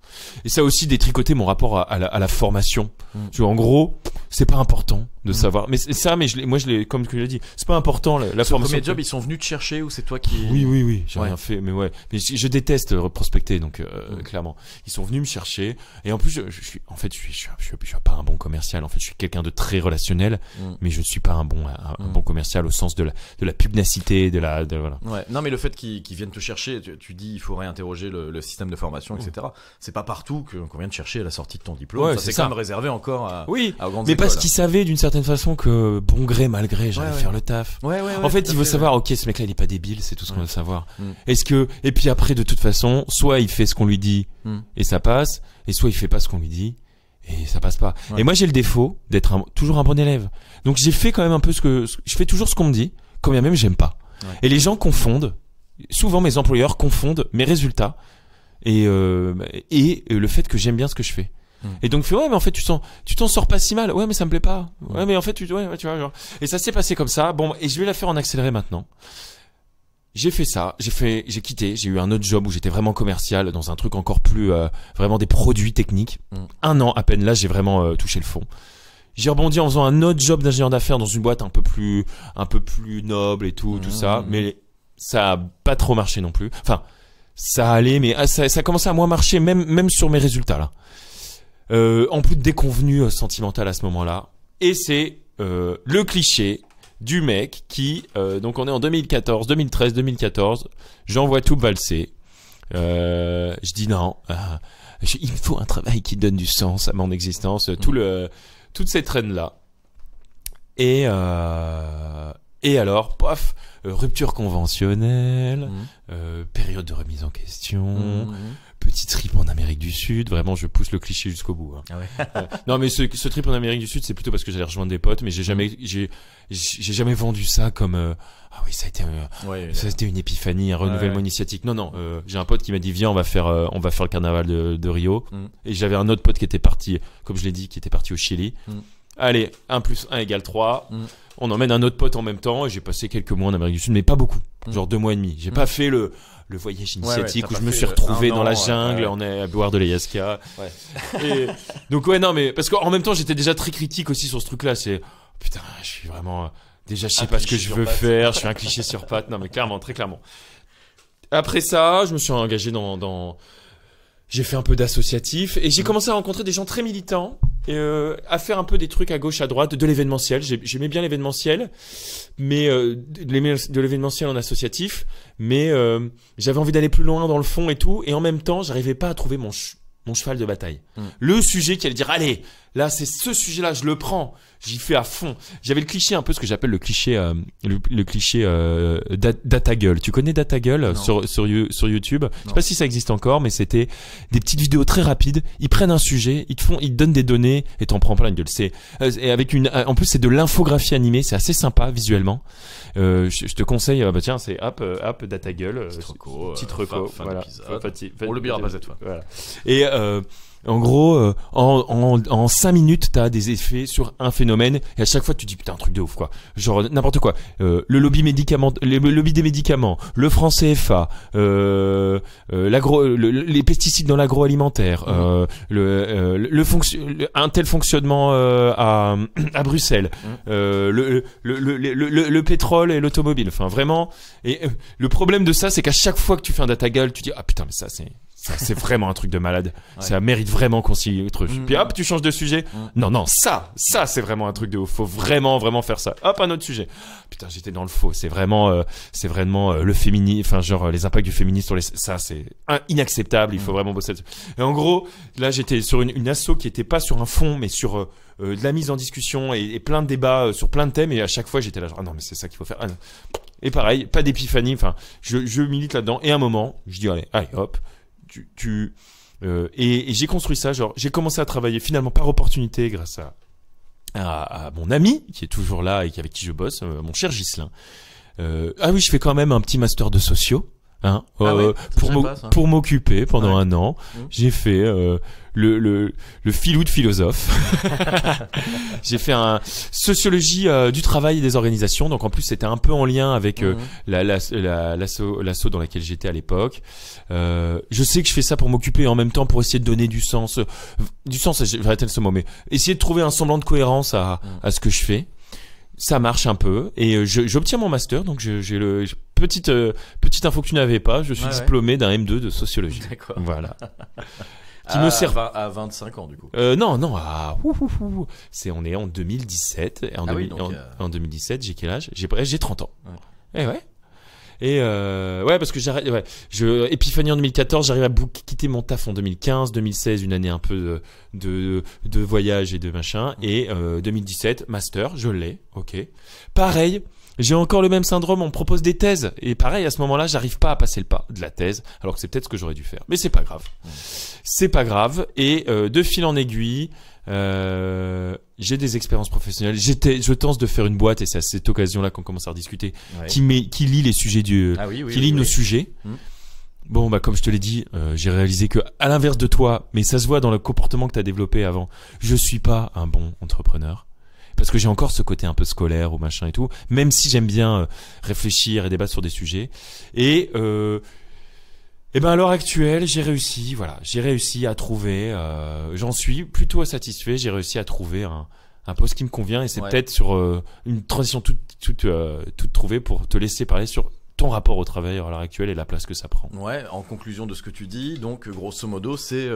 Et ça a aussi détricoté mon rapport à la formation. En gros, c'est pas important de savoir. Mais ça, moi je l'ai, comme je l'ai dit, c'est pas important la formation. Premier job, ils sont venus te chercher ou c'est toi qui... Oui, j'ai rien fait, mais ouais. Mais je déteste prospecter, donc clairement. Ils sont venus me chercher. Et en plus, je suis pas un bon commercial. En fait, je suis quelqu'un de très relationnel, mais je suis pas un bon commercial au sens de la pugnacité, voilà. Ouais. Non, mais le fait qu'ils viennent te chercher, tu dis il faut réinterroger le système de formation, etc. C'est pas partout qu'on vient te chercher à la sortie de ton diplôme. Ouais, c'est quand même réservé encore à aux grandes écoles. Parce qu'ils savaient d'une certaine façon que bon gré mal gré j'allais faire le taf. En fait, il veut savoir, ok, ce mec-là il est pas débile, c'est tout ce qu'on veut savoir. Et puis après, de toute façon, soit il fait ce qu'on lui dit et ça passe, et soit il fait pas ce qu'on lui dit et ça passe pas. Et moi j'ai le défaut d'être toujours un bon élève. Donc j'ai fait quand même un peu je fais toujours ce qu'on me dit, quand bien même j'aime pas. Et les gens confondent, souvent mes employeurs confondent mes résultats et le fait que j'aime bien ce que je fais. Et donc, ouais, mais en fait, tu t'en sors pas si mal. Ouais, mais ça me plaît pas. Ouais, mais en fait, tu vois, genre. Et ça s'est passé comme ça. Bon, et je vais la faire en accéléré maintenant. J'ai fait ça. J'ai quitté. J'ai eu un autre job où j'étais vraiment commercial dans un truc encore plus, vraiment des produits techniques. 1 an à peine. Là, j'ai vraiment touché le fond. J'ai rebondi en faisant un autre job d'ingénieur d'affaires dans une boîte un peu plus noble et tout ça. Mais ça a pas trop marché non plus. Enfin, ça allait, mais ça commençait à moins marcher, même sur mes résultats là. En plus de déconvenues sentimentales à ce moment-là. Et c'est le cliché du mec qui, donc on est en 2013, 2014, j'envoie tout valser. Je dis non, il me faut un travail qui donne du sens à mon existence, toutes ces traînes-là. Et alors, paf, rupture conventionnelle, période de remise en question, petit trip en Amérique du Sud. Vraiment, je pousse le cliché jusqu'au bout. Hein. Ah ouais. Non, mais ce trip en Amérique du Sud, c'est plutôt parce que j'allais rejoindre des potes, mais j'ai jamais vendu ça comme ah oui, ça a été une épiphanie, un renouvellement initiatique. Non, j'ai un pote qui m'a dit viens, on va faire le carnaval de Rio. Et j'avais un autre pote qui était parti, comme je l'ai dit, qui était parti au Chili. Allez, 1 + 1 = 3. On emmène un autre pote en même temps et j'ai passé quelques mois en Amérique du Sud, mais pas beaucoup, genre 2 mois et demi. J'ai pas fait le voyage initiatique où je me suis retrouvé dans la jungle, on est à boire de l'ayahuasca. Et donc non, mais parce qu'en même temps j'étais déjà très critique aussi sur ce truc-là. C'est putain, je suis vraiment déjà je sais pas ce que je veux faire. Je suis un cliché sur pattes. Non mais clairement, très clairement. Après ça, je me suis engagé j'ai fait un peu d'associatif et j'ai commencé à rencontrer des gens très militants et à faire un peu des trucs à gauche, à droite, de l'événementiel. J'aimais bien l'événementiel, mais de l'événementiel en associatif, mais j'avais envie d'aller plus loin dans le fond et tout, et en même temps, j'arrivais pas à trouver mon cheval de bataille. Le sujet qui allait dire allez, là c'est ce sujet-là, je le prends, j'y fais à fond. J'avais le cliché un peu ce que j'appelle le cliché data gueule. Tu connais data gueule sur YouTube? Je sais pas si ça existe encore, mais c'était des petites vidéos très rapides. Ils prennent un sujet, ils te donnent des données et t'en prends plein de gueule. C'est et avec en plus c'est de l'infographie animée, c'est assez sympa visuellement. Je te conseille, tiens, c'est app data gueule, petite reco, voilà. On l'oubliera pas cette fois. Voilà. Et en gros, en 5 minutes, t'as des effets sur un phénomène et à chaque fois tu te dis putain un truc de ouf quoi. Genre n'importe quoi. Le lobby des médicaments, le franc CFA, les pesticides dans l'agroalimentaire, un tel fonctionnement à Bruxelles, le pétrole et l'automobile. Enfin vraiment. Et le problème de ça, c'est qu'à chaque fois que tu fais un data gueule, tu dis ah putain mais ça c'est vraiment un truc de malade. Ça mérite vraiment qu'on s'y truc. Puis hop, tu changes de sujet. Non, ça c'est vraiment un truc de ouf. Faut vraiment faire ça. Hop, un autre sujet. Putain, j'étais dans le faux. C'est vraiment le féminisme, enfin genre les impacts du féminisme sur ça c'est inacceptable. Il faut vraiment bosser là-dessus. Et en gros, là j'étais sur une asso qui était pas sur un fond, mais sur de la mise en discussion et plein de débats sur plein de thèmes. Et à chaque fois, j'étais là genre ah non mais c'est ça qu'il faut faire. Et pareil, pas d'épiphanie. Enfin, je milite là-dedans. Et à un moment, je dis allez hop. Et j'ai construit ça, genre j'ai commencé à travailler finalement par opportunité grâce à mon ami qui est toujours là et avec qui je bosse, mon cher Ghislain. Ah oui, je fais quand même un petit master de socio. Pour m'occuper pendant 1 an, j'ai fait le filou de philosophe. J'ai fait un sociologie du travail et des organisations, donc en plus c'était un peu en lien avec l'asso dans laquelle j'étais à l'époque. Je sais que je fais ça pour m'occuper et en même temps pour essayer de donner du sens, je vais arrêter ce mot, mais essayer de trouver un semblant de cohérence à ce que je fais. Ça marche un peu et j'obtiens mon master, donc j'ai le petite info que tu n'avais pas, je suis diplômé d'un M2 de sociologie. D'accord. Voilà. Qui me sert à 25 ans du coup. Non, on est en 2017 et en 2017, j'ai quel âge? J'ai 30 ans. Ouais. Et parce que épiphanie en 2014, j'arrive à quitter mon taf en 2015, 2016, une année un peu de voyage et de machin, et 2017, master, je l'ai, ok. Pareil, j'ai encore le même syndrome, on me propose des thèses, et pareil, à ce moment-là, j'arrive pas à passer le pas de la thèse, alors que c'est peut-être ce que j'aurais dû faire. Mais c'est pas grave. C'est pas grave, et de fil en aiguille, j'ai des expériences professionnelles. Je tente de faire une boîte et c'est à cette occasion-là qu'on commence à rediscuter, qui lit les sujets qui lit nos sujets. Bon, bah, comme je te l'ai dit, j'ai réalisé que, à l'inverse de toi, mais ça se voit dans le comportement que tu as développé avant, je suis pas un bon entrepreneur. Parce que j'ai encore ce côté un peu scolaire ou machin et tout, même si j'aime bien réfléchir et débattre sur des sujets. Et ben à l'heure actuelle, j'ai réussi à trouver, j'en suis plutôt satisfait, j'ai réussi à trouver un poste qui me convient et c'est peut-être sur une transition toute trouvée pour te laisser parler sur ton rapport au travail à l'heure actuelle et la place que ça prend. Ouais, en conclusion de ce que tu dis, donc grosso modo, c'est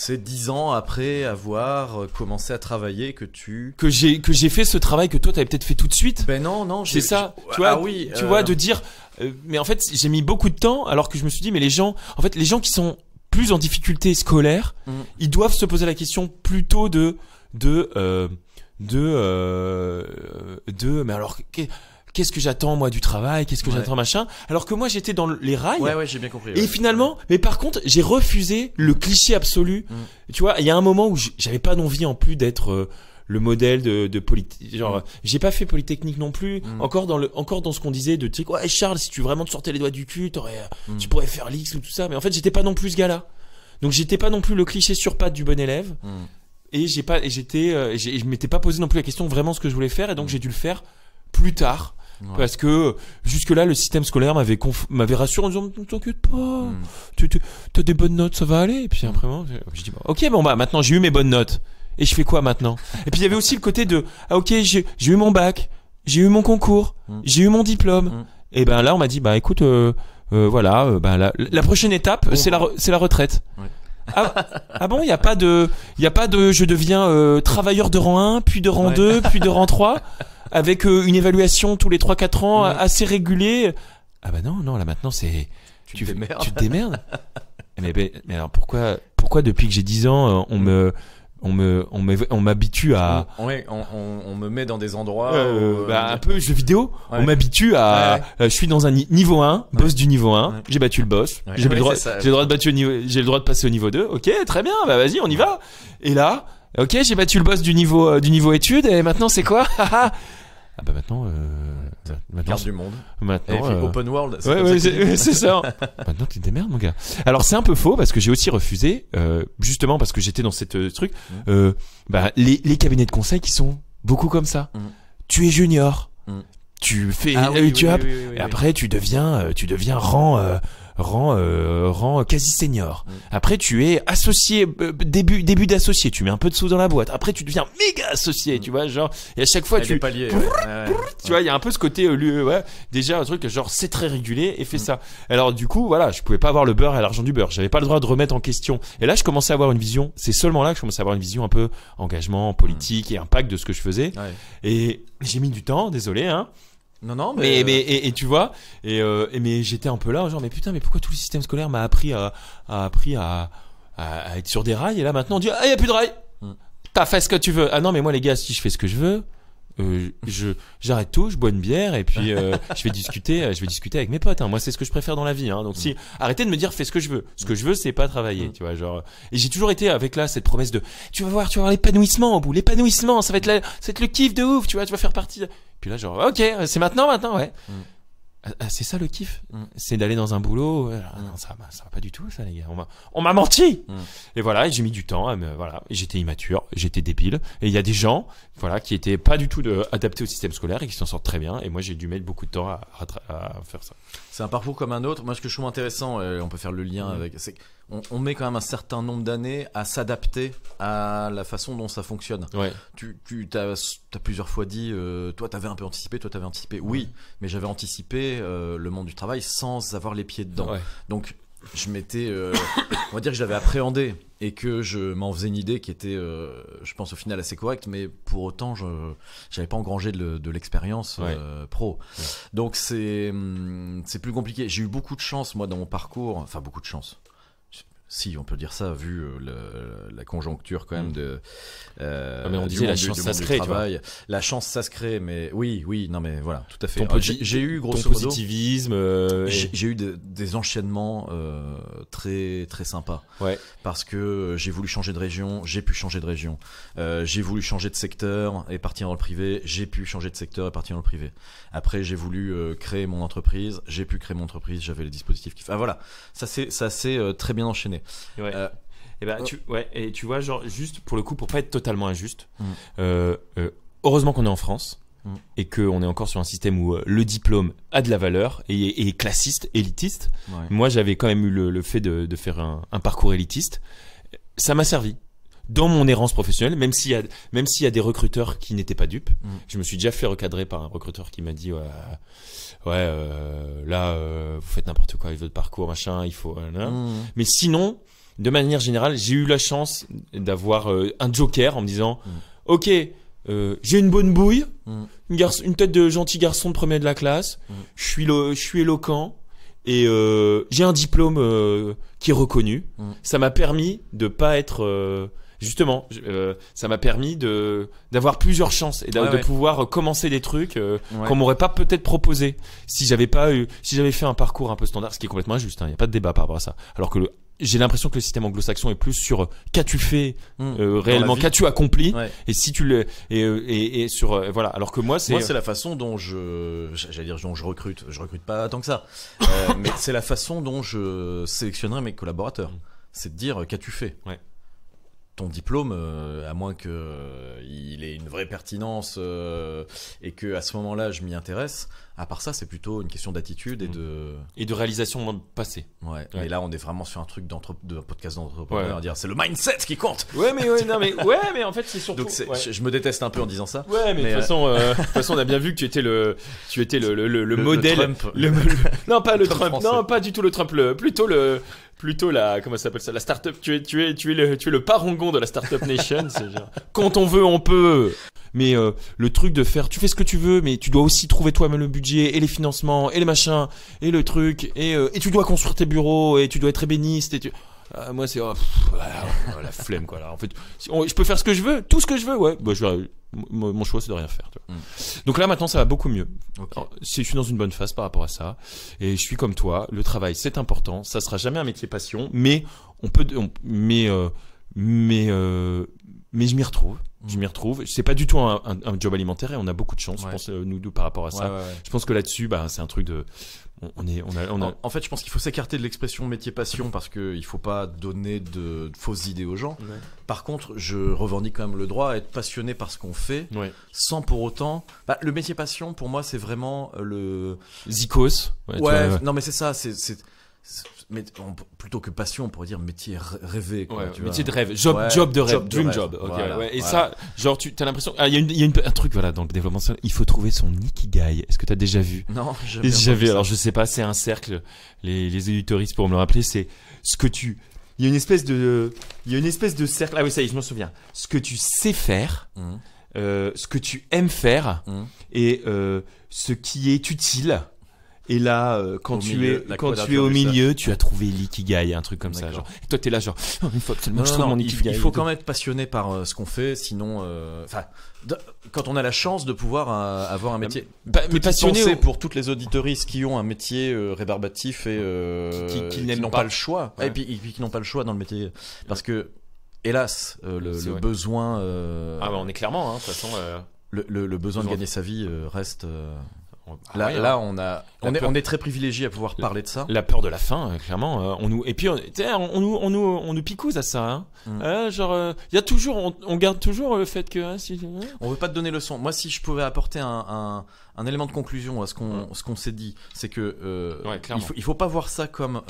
10 ans après avoir commencé à travailler que j'ai fait ce travail que toi t'avais peut-être fait tout de suite. Ben non, c'est ça. Tu vois, tu vois, de dire, mais en fait, j'ai mis beaucoup de temps, alors que je me suis dit, mais les gens qui sont plus en difficulté scolaire, ils doivent se poser la question plutôt mais alors qu'est-ce que j'attends moi du travail, qu'est-ce que j'attends machin, alors que moi j'étais dans les rails. Ouais, j'ai bien compris. Et finalement, mais par contre, j'ai refusé le cliché absolu. Tu vois, il y a un moment où j'avais pas envie en plus d'être le modèle de politique, genre j'ai pas fait Polytechnique non plus, encore dans ce qu'on disait de tu sais quoi, Charles, si tu vraiment te sortais les doigts du cul, tu pourrais faire l'X ou tout ça, mais en fait, j'étais pas non plus ce gars-là. Donc j'étais pas non plus le cliché sur pattes du bon élève. Et je m'étais pas posé non plus la question vraiment ce que je voulais faire, et donc j'ai dû le faire plus tard. Parce que jusque là le système scolaire m'avait rassuré en disant ne t'inquiète pas, t'as des bonnes notes, ça va aller. Et puis après je dis ok, bon bah maintenant j'ai eu mes bonnes notes et je fais quoi maintenant? Et puis il y avait aussi le côté de ok, j'ai eu mon bac, j'ai eu mon concours, j'ai eu mon diplôme, et ben là on m'a dit bah écoute voilà, la prochaine étape c'est la retraite. Ah bon, il y a pas de je deviens travailleur de rang 1, puis de rang 2, puis de rang 3 avec une évaluation tous les 3-4 ans assez régulière. Ah bah non, là maintenant c'est tu te démerdes. mais alors pourquoi depuis que j'ai 10 ans on m'habitue à on me met dans des endroits un peu jeux vidéo, on m'habitue à je suis dans un niveau 1, boss du niveau 1, j'ai battu le boss, j'ai le droit de passer au niveau 2. OK, très bien, bah vas-y, on y va. Et là, OK, j'ai battu le boss du niveau études, et maintenant c'est quoi? Ah bah maintenant carte du monde. Maintenant open world. C'est ça. Maintenant tu te démerdes mon gars. Alors c'est un peu faux parce que j'ai aussi refusé justement parce que j'étais dans cette truc les cabinets de conseil qui sont beaucoup comme ça. Tu es junior. Tu fais et après tu deviens rang quasi senior. Après tu es associé, début d'associé, tu mets un peu de sous dans la boîte. Après tu deviens méga associé, tu vois, genre, et à chaque fois tu paliers, tu vois, il y a un peu ce côté déjà un truc genre c'est très régulé et fait ça. Alors du coup voilà, je pouvais pas avoir le beurre et l'argent du beurre, j'avais pas le droit de remettre en question. Et là je commençais à avoir une vision, c'est seulement là que je commençais à avoir une vision un peu engagement politique et impact de ce que je faisais. Et j'ai mis du temps, désolé hein. Non, mais tu vois, mais j'étais un peu là, genre, mais putain, mais pourquoi tout le système scolaire m'a appris à être sur des rails, et là maintenant on dit, y a plus de rails. T'as fait ce que tu veux. Ah non, mais moi les gars, si je fais ce que je veux, j'arrête tout, je bois une bière, et puis je vais discuter avec mes potes, hein. Moi c'est ce que je préfère dans la vie, hein. Donc si arrêtez de me dire fais ce que je veux. Ce que je veux c'est pas travailler, tu vois, genre. Et j'ai toujours été avec là cette promesse de tu vas voir l'épanouissement au bout, l'épanouissement, ça va être le kiff de ouf, tu vois, tu vas faire partie Puis là genre OK, c'est maintenant ouais. C'est ça le kiff, c'est d'aller dans un boulot. Non, ça va pas du tout ça les gars. On m'a menti. Et voilà, et j'ai mis du temps. Voilà, et j'étais immature, j'étais débile. Et il y a des gens, voilà, qui étaient pas du tout adaptés au système scolaire et qui s'en sortent très bien. Et moi, j'ai dû mettre beaucoup de temps à faire ça. C'est un parcours comme un autre. Moi, ce que je trouve intéressant, on peut faire le lien avec, c'est qu'on met quand même un certain nombre d'années à s'adapter à la façon dont ça fonctionne. Ouais. Tu t'as plusieurs fois dit, toi t'avais un peu anticipé, toi t'avais anticipé. Oui, mais j'avais anticipé le monde du travail sans avoir les pieds dedans. Ouais. Donc je m'étais, on va dire que je l'avais appréhendé et que je m'en faisais une idée qui était, je pense au final assez correcte, mais pour autant je n'avais pas engrangé de l'expérience pro. Ouais. Donc c'est plus compliqué. J'ai eu beaucoup de chance moi dans mon parcours, enfin beaucoup de chance. Si, on peut dire ça, vu la conjoncture quand même de. Mais on disait la chance, ça se crée, tu vois. La chance, ça se crée, mais oui, non, mais voilà, tout à fait. J'ai eu grosso ton modo, positivisme. j'ai eu des enchaînements très très sympas. Ouais. Parce que j'ai voulu changer de région, j'ai pu changer de région. J'ai voulu changer de secteur et partir dans le privé, j'ai pu changer de secteur et partir dans le privé. Après, j'ai voulu créer mon entreprise, j'ai pu créer mon entreprise, j'avais les dispositifs qui. Ah voilà, ça s'est très bien enchaîné. Ouais. Et tu vois, genre, juste pour le coup, pour pas être totalement injuste, heureusement qu'on est en France et qu'on est encore sur un système où le diplôme a de la valeur et est classiste, élitiste. Ouais. Moi, j'avais quand même eu le fait de faire un parcours élitiste. Ça m'a servi. Dans mon errance professionnelle, même s'il y a des recruteurs qui n'étaient pas dupes, je me suis déjà fait recadrer par un recruteur qui m'a dit là vous faites n'importe quoi avec votre parcours, machin, il faut mais sinon, de manière générale, j'ai eu la chance d'avoir un joker en me disant ok, j'ai une bonne bouille, une tête de gentil garçon de premier de la classe, je suis éloquent et j'ai un diplôme qui est reconnu. Ça m'a permis de pas être justement, ça m'a permis d'avoir plusieurs chances et de pouvoir commencer des trucs qu'on m'aurait pas peut-être proposé si j'avais fait un parcours un peu standard, ce qui est complètement injuste. Il y a pas de débat par rapport à ça. Alors que j'ai l'impression que le système anglo-saxon est plus sur qu'as-tu fait réellement, qu'as-tu accompli, et si tu le et sur voilà. Alors que moi c'est la façon dont j'allais dire dont je recrute pas tant que ça, mais c'est la façon dont je sélectionnerai mes collaborateurs. C'est de dire qu'as-tu fait. Ton diplôme, à moins qu'il ait une vraie pertinence et que à ce moment-là je m'y intéresse. À part ça, c'est plutôt une question d'attitude et de réalisation passée. Ouais. Mais là, on est vraiment sur un truc de podcast d'entrepreneur, dire c'est le mindset qui compte. Mais en fait, c'est surtout. Donc je me déteste un peu en disant ça. Ouais, mais de toute façon, on a bien vu que tu étais le modèle. Non, pas le Trump. Non, pas du tout le Trump. Plutôt la, comment ça s'appelle ça, la start-up. Tu es le parangon de la start-up nation. C'est genre, quand on veut, on peut. Mais le truc de faire, tu fais ce que tu veux, mais tu dois aussi trouver toi-même le budget et les financements et les machins et le truc et tu dois construire tes bureaux et tu dois être ébéniste et moi c'est la flemme quoi. Là, en fait, je peux faire ce que je veux, tout ce que je veux, ouais. Bah, mon choix c'est de rien faire. Tu vois. Donc là maintenant ça va beaucoup mieux. Okay. Alors, je suis dans une bonne phase par rapport à ça et je suis comme toi. Le travail c'est important, ça sera jamais un métier passion, mais mais je m'y retrouve. C'est pas du tout un job alimentaire et on a beaucoup de chance, je pense, nous deux par rapport à ça. Je pense que là-dessus, c'est un truc de. En fait, je pense qu'il faut s'écarter de l'expression métier passion parce qu'il faut pas donner de fausses idées aux gens. Ouais. Par contre, je revendique quand même le droit à être passionné par ce qu'on fait, sans pour autant. Le métier passion, pour moi, c'est vraiment le. Zikos. Non, mais c'est ça. Mais plutôt que passion, on pourrait dire métier rêvé. Quoi, métier de rêve, job de rêve, dream job. Et ça, genre, tu as l'impression. Il y a un truc, voilà, dans le développement social, il faut trouver son ikigai. Est-ce que tu as déjà vu? Non, jamais. Alors, je sais pas, c'est un cercle. Les éditoristes pour me le rappeler, c'est ce que tu. Il y a une espèce de cercle. Ah oui, ça y est, je m'en souviens. Ce que tu sais faire, ce que tu aimes faire, et ce qui est utile. Et là, quand tu es au milieu, tu as trouvé l'ikigai, un truc comme ça. Genre. Et toi, t'es là, genre, il faut absolument que je trouve mon ikigai. Il faut quand même être passionné par ce qu'on fait, sinon, quand on a la chance de pouvoir avoir un métier. Mais passionné pour toutes les auditeuristes qui ont un métier rébarbatif et qui n'ont pas le choix. Et puis qui n'ont pas le choix dans le métier, parce que hélas, le besoin. On est clairement, de toute façon. Le besoin de gagner sa vie reste. Là, on est très privilégié à pouvoir parler de ça. La peur de la faim, clairement. On nous picouse à ça. Genre, il y a toujours, on garde toujours le fait que. On veut pas te donner le son. Moi, si je pouvais apporter un élément de conclusion à ce qu'on s'est dit, c'est que il faut pas voir ça comme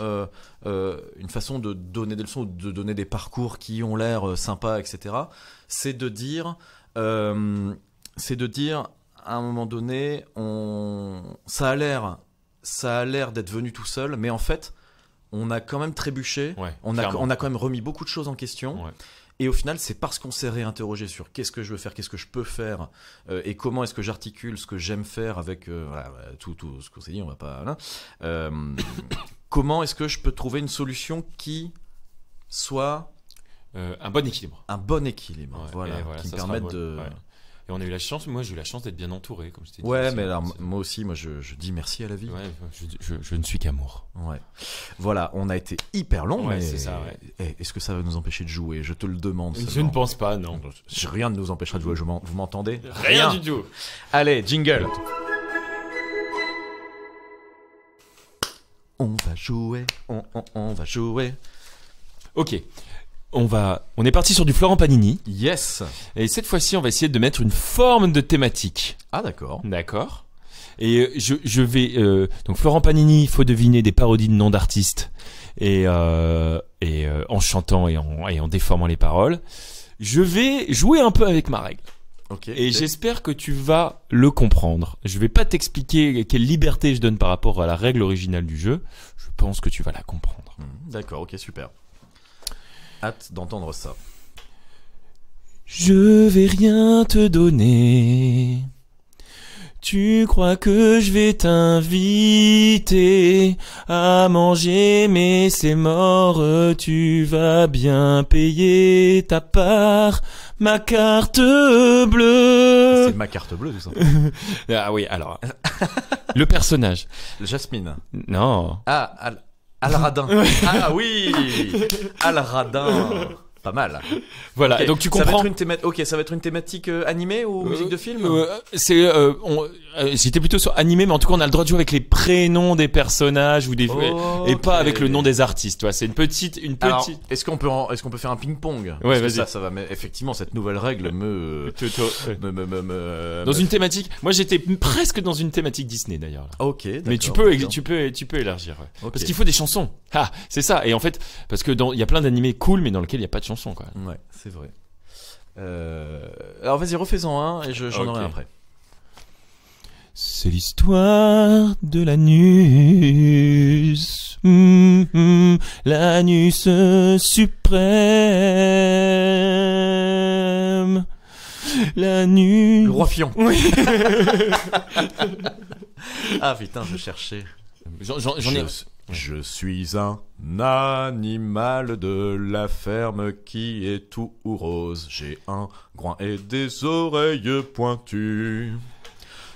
une façon de donner des leçons ou de donner des parcours qui ont l'air sympas, etc. C'est de dire. À un moment donné, ça a l'air d'être venu tout seul, mais en fait, on a quand même trébuché, on a quand même remis beaucoup de choses en question, et au final, c'est parce qu'on s'est réinterrogé sur qu'est-ce que je veux faire, qu'est-ce que je peux faire, et comment est-ce que j'articule ce que j'aime faire avec tout ce qu'on s'est dit, on va pas... comment est-ce que je peux trouver une solution qui soit un bon équilibre. un bon équilibre, Ouais, voilà, et voilà, qui me ça sera permette bon, de... ouais. Et on a eu la chance, moi j'ai eu la chance d'être bien entouré, comme je t'ai dit. Ouais, aussi. mais alors, C'est- moi aussi, je dis merci à la vie. Ouais, je ne suis qu'amour. Ouais. Voilà, on a été hyper long, Ouais, mais c'est ça, ouais. Est-ce que ça va nous empêcher de jouer? Je te le demande. Je seulement. ne pense pas, non. Rien ne nous empêchera de jouer. Vous m'entendez? Rien du tout. Allez, jingle. On va jouer, on va jouer. Ok. On est parti sur du Florent Panini. Yes. Et cette fois-ci, on va essayer de mettre une forme de thématique. Ah d'accord. D'accord. Et je vais donc Florent Panini, il faut deviner des parodies de noms d'artistes et en chantant et en déformant les paroles. Je vais jouer un peu avec ma règle Ok. et j'espère que tu vas le comprendre. Je vais pas t'expliquer quelle liberté je donne par rapport à la règle originale du jeu. Je pense que tu vas la comprendre. D'accord, ok, super. Hâte d'entendre ça. Je vais rien te donner. Tu crois que je vais t'inviter à manger, mais c'est mort, tu vas bien payer ta part, ma carte bleue. C'est ma carte bleue, tout ça. Ah oui, alors. Le personnage. Jasmine. Non. Ah, Al-Radin. Ah oui, Al-Radin. Pas mal. Voilà, Ok, donc tu ça va comprends. être une ok, ça va être une thématique animée ou musique de film? J'étais plutôt sur animé, mais en tout cas, on a le droit de jouer avec les prénoms des personnages ou des et pas avec le nom des artistes. Tu vois, c'est une petite. Alors, est-ce qu'on peut faire un ping-pong? Parce que vas-y. ça va. Mais effectivement, cette nouvelle règle me. Dans une thématique. Moi, j'étais presque dans une thématique Disney d'ailleurs. Là. Ok. Mais d'accord. tu peux élargir. Ouais. Ok. Parce qu'il faut des chansons. Ah, c'est ça. Et en fait, parce que il y a plein d'animés cool, mais dans lesquels il y a pas de chansons, quoi. Ouais, c'est vrai. Alors vas-y, refais-en un et j'en aurai un après. C'est l'histoire de l'anus, l'anus suprême, l'anus. Le roi Fion. Oui. Ah putain, je cherchais. J'en ai. Je suis un animal de la ferme qui est tout rose. J'ai un groin et des oreilles pointues.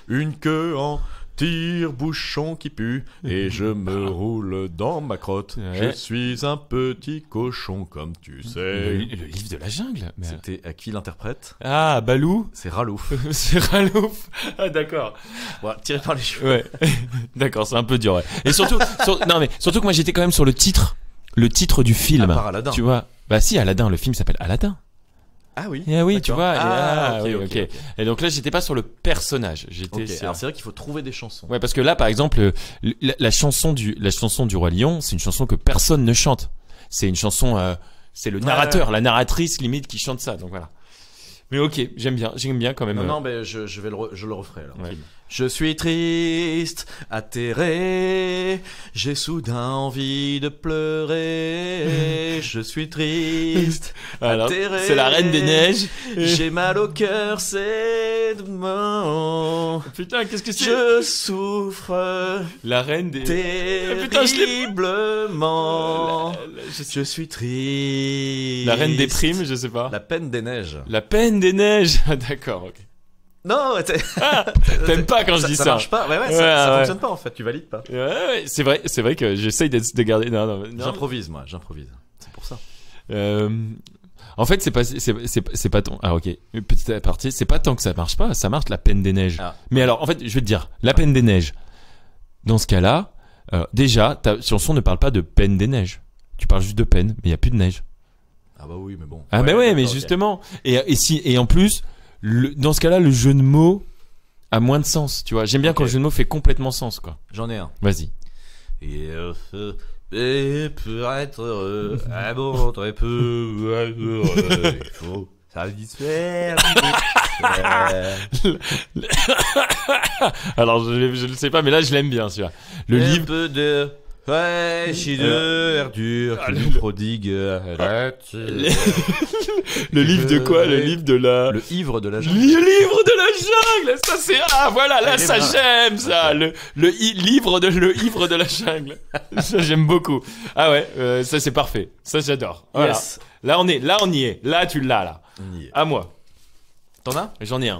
Une queue en tire-bouchon qui pue. Et je me roule dans ma crotte. Ouais. Je suis un petit cochon comme tu sais. Le livre de la jungle. Mais... C'était à qui l'interprète? Ah, Balou. C'est Ralouf. C'est Ralouf. Ah, d'accord. Voilà, tiré par les cheveux. Ouais. D'accord, c'est un peu dur. Ouais. Et surtout, surtout que moi j'étais quand même sur le titre du film. À part Aladdin. Tu vois. Bah si, Aladdin, le film s'appelle Aladdin. Ah oui. Ah oui, tu D'accord. vois. Ah, oui, ok. Et donc là, j'étais pas sur le personnage. J'étais Ok, sur... alors c'est vrai qu'il faut trouver des chansons. Ouais, parce que là, par exemple, la chanson du Roi Lion, c'est une chanson que personne ne chante. C'est une chanson, c'est le narrateur, la narratrice limite qui chante ça. Donc voilà. Mais ok, j'aime bien quand même. Non, mais je le referai alors. Ouais. Je suis triste, atterré, j'ai soudain envie de pleurer. Je suis triste, Alors, atterré. c'est la Reine des Neiges. J'ai mal au cœur, c'est demain. Putain, qu'est-ce que c'est? Je souffre La Reine des... Putain, je l'ai- terriblement. Je suis triste. La Reine des Primes, je sais pas. La peine des neiges. La Peine des Neiges. D'accord, ok. Non, T'aimes pas quand je dis ça. Ça marche pas. Ouais, Ouais, ça ouais. fonctionne pas en fait. Tu valides pas. Ouais, c'est vrai que j'essaye de garder. Non. J'improvise, moi. J'improvise. C'est pour ça. En fait, c'est pas tant. Ah ok. Une petite aparté, c'est pas tant que ça marche pas. Ça marche la Peine des Neiges. Ah. Mais alors, en fait, je vais te dire, la Peine des Neiges. Dans ce cas-là, déjà, ta chanson ne parle pas de peine des neiges. Tu parles juste de peine, mais il y a plus de neige. Ah bah oui, mais bon. Ah bah ouais, mais d'accord, ok. justement. Et en plus, dans ce cas-là, le jeu de mots a moins de sens. Tu vois, j'aime bien Ok. quand le jeu de mots fait complètement sens, quoi. J'en ai un. Vas-y. Et pour être heureux, un bon très peu heureux, il faut satisfaire. Alors, je le sais pas, mais là, je l'aime bien, celui-là. Le livre. Peu de Ouais, j'ai le air dur, qui nous prodigue. Le livre de quoi? Le livre de la... Le ivre de la Le jungle. livre de la jungle. Ça c'est... Ah voilà, là Elle est ça bien. j'aime ça. Le livre de la jungle. Ça j'aime beaucoup. Ah ouais, ça c'est parfait. Ça j'adore. Voilà. Yes. Là on y est. Là tu l'as là. On y est. À moi. T'en as? J'en ai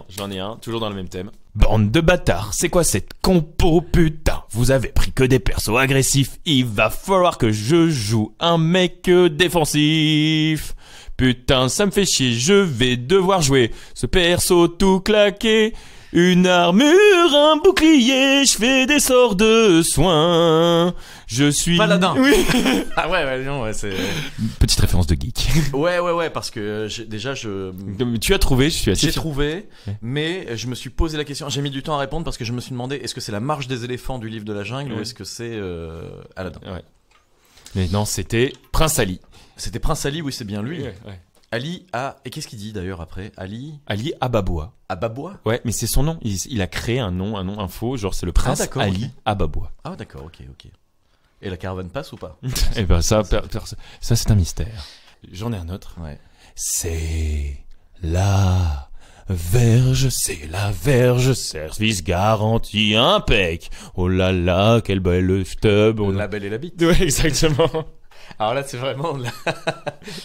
un, toujours dans le même thème. Bande de bâtards, c'est quoi cette compo, putain? Vous avez pris que des persos agressifs, il va falloir que je joue un mec défensif. Putain, ça me fait chier, je vais devoir jouer ce perso tout claqué. Une armure, un bouclier, je fais des sorts de soins. Je suis... Paladin. Oui. Ah ouais, non, ouais, c'est... Petite référence de geek. Ouais, parce que Tu as trouvé, je suis assez j'ai fier. trouvé, Ouais. mais je me suis posé la question, j'ai mis du temps à répondre parce que je me suis demandé, est-ce que c'est la marche des éléphants du livre de la jungle ou est-ce que c'est Aladdin? Ouais. Mais non, c'était Prince Ali. C'était Prince Ali, oui, c'est bien lui. Ouais. Ali a... Et qu'est-ce qu'il dit d'ailleurs après? Ali Ababois. Ababois? Ouais, mais c'est son nom. Il a créé un nom info, genre c'est le prince d'accord, Ali ok. Ababois. Ah d'accord, ok. Et la caravane passe ou pas? Et ben ça c'est un mystère. J'en ai un autre. Ouais. C'est la verge, service garanti impec. Oh là là, quelle belle stub. La Belle et la Bête. Ouais, exactement. Alors là, c'est vraiment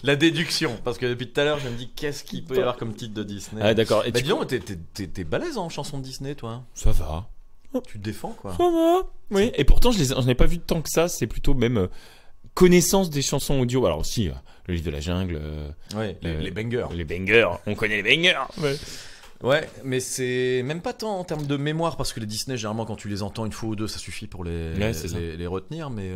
la déduction. Parce que depuis tout à l'heure, je me dis, qu'est-ce qu'il peut y avoir comme titre de Disney? Ah d'accord. Et Bah dis donc, t'es balèze en chanson de Disney, toi. ça va. Tu te défends, quoi. Ça va. Oui. Et pourtant, j'en ai pas vu tant que ça. C'est plutôt même connaissance des chansons audio. Alors aussi, le livre de la jungle. Ouais, les bangers. Les bangers. On connaît les bangers. Ouais. Ouais, mais c'est même pas tant en termes de mémoire, parce que les Disney, généralement, quand tu les entends une fois ou deux, ça suffit pour Ouais, c'est ça. les retenir, mais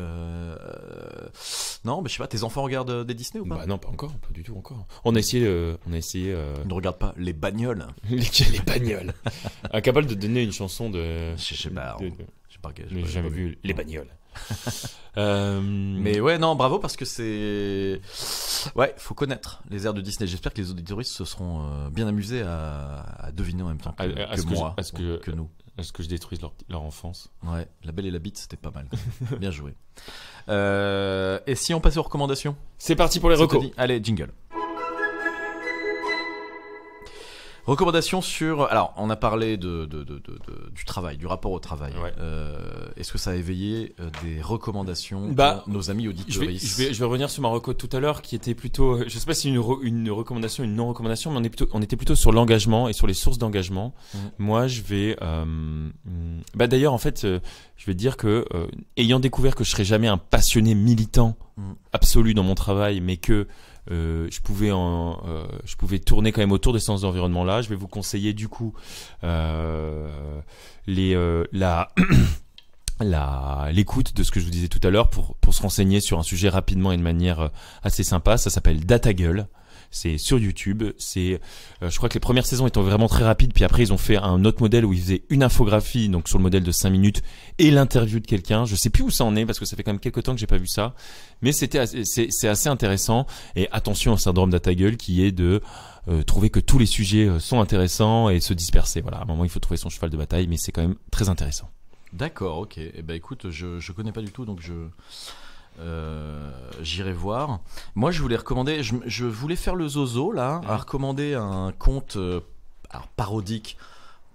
non, mais je sais pas, tes enfants regardent des Disney ou pas? Bah non, pas encore, pas du tout encore. On a essayé. Ils ne regardent pas les bagnoles. les bagnoles. Incapable de donner une chanson de. Je sais pas, de- j'ai pas, J'ai jamais vu les bagnoles. Mais ouais, non, bravo, parce que c'est... Ouais, faut connaître les airs de Disney. J'espère que les auditoristes se seront bien amusés à deviner en même temps que moi, que nous. Est-ce que je détruise leur enfance? Ouais, La Belle et la Bête, c'était pas mal. Bien joué. Et si on passait aux recommandations? C'est parti pour les Ça te recos. dit Allez, jingle. Recommandations sur... Alors, on a parlé du travail, du rapport au travail. Ouais. Est-ce que ça a éveillé des recommandations Bah, pour nos amis auditeurs? Je vais revenir sur ma reco tout à l'heure qui était plutôt, je sais pas si une recommandation, une non-recommandation, mais on était plutôt sur l'engagement et sur les sources d'engagement. Moi, je vais, bah d'ailleurs, en fait, je vais te dire que, ayant découvert que je serais jamais un passionné militant absolu dans mon travail, mais que je pouvais tourner quand même autour de ces environnements-là. Je vais vous conseiller du coup l'écoute de ce que je vous disais tout à l'heure pour se renseigner sur un sujet rapidement et de manière assez sympa. Ça s'appelle DataGueule. C'est sur YouTube. C'est, je crois que les premières saisons étant vraiment très rapides, puis après ils ont fait un autre modèle où ils faisaient une infographie, donc sur le modèle de 5 minutes, et l'interview de quelqu'un. Je sais plus où ça en est parce que ça fait quand même quelques temps que j'ai pas vu ça, mais c'est assez intéressant. Et attention au syndrome DataGueule qui est de trouver que tous les sujets sont intéressants et se disperser. Voilà, à un moment il faut trouver son cheval de bataille, mais c'est quand même très intéressant. D'accord, ok. Eh ben écoute, je connais pas du tout, donc j'irai voir. Moi, je voulais recommander. Je voulais faire le zozo là, à recommander un conte alors, parodique.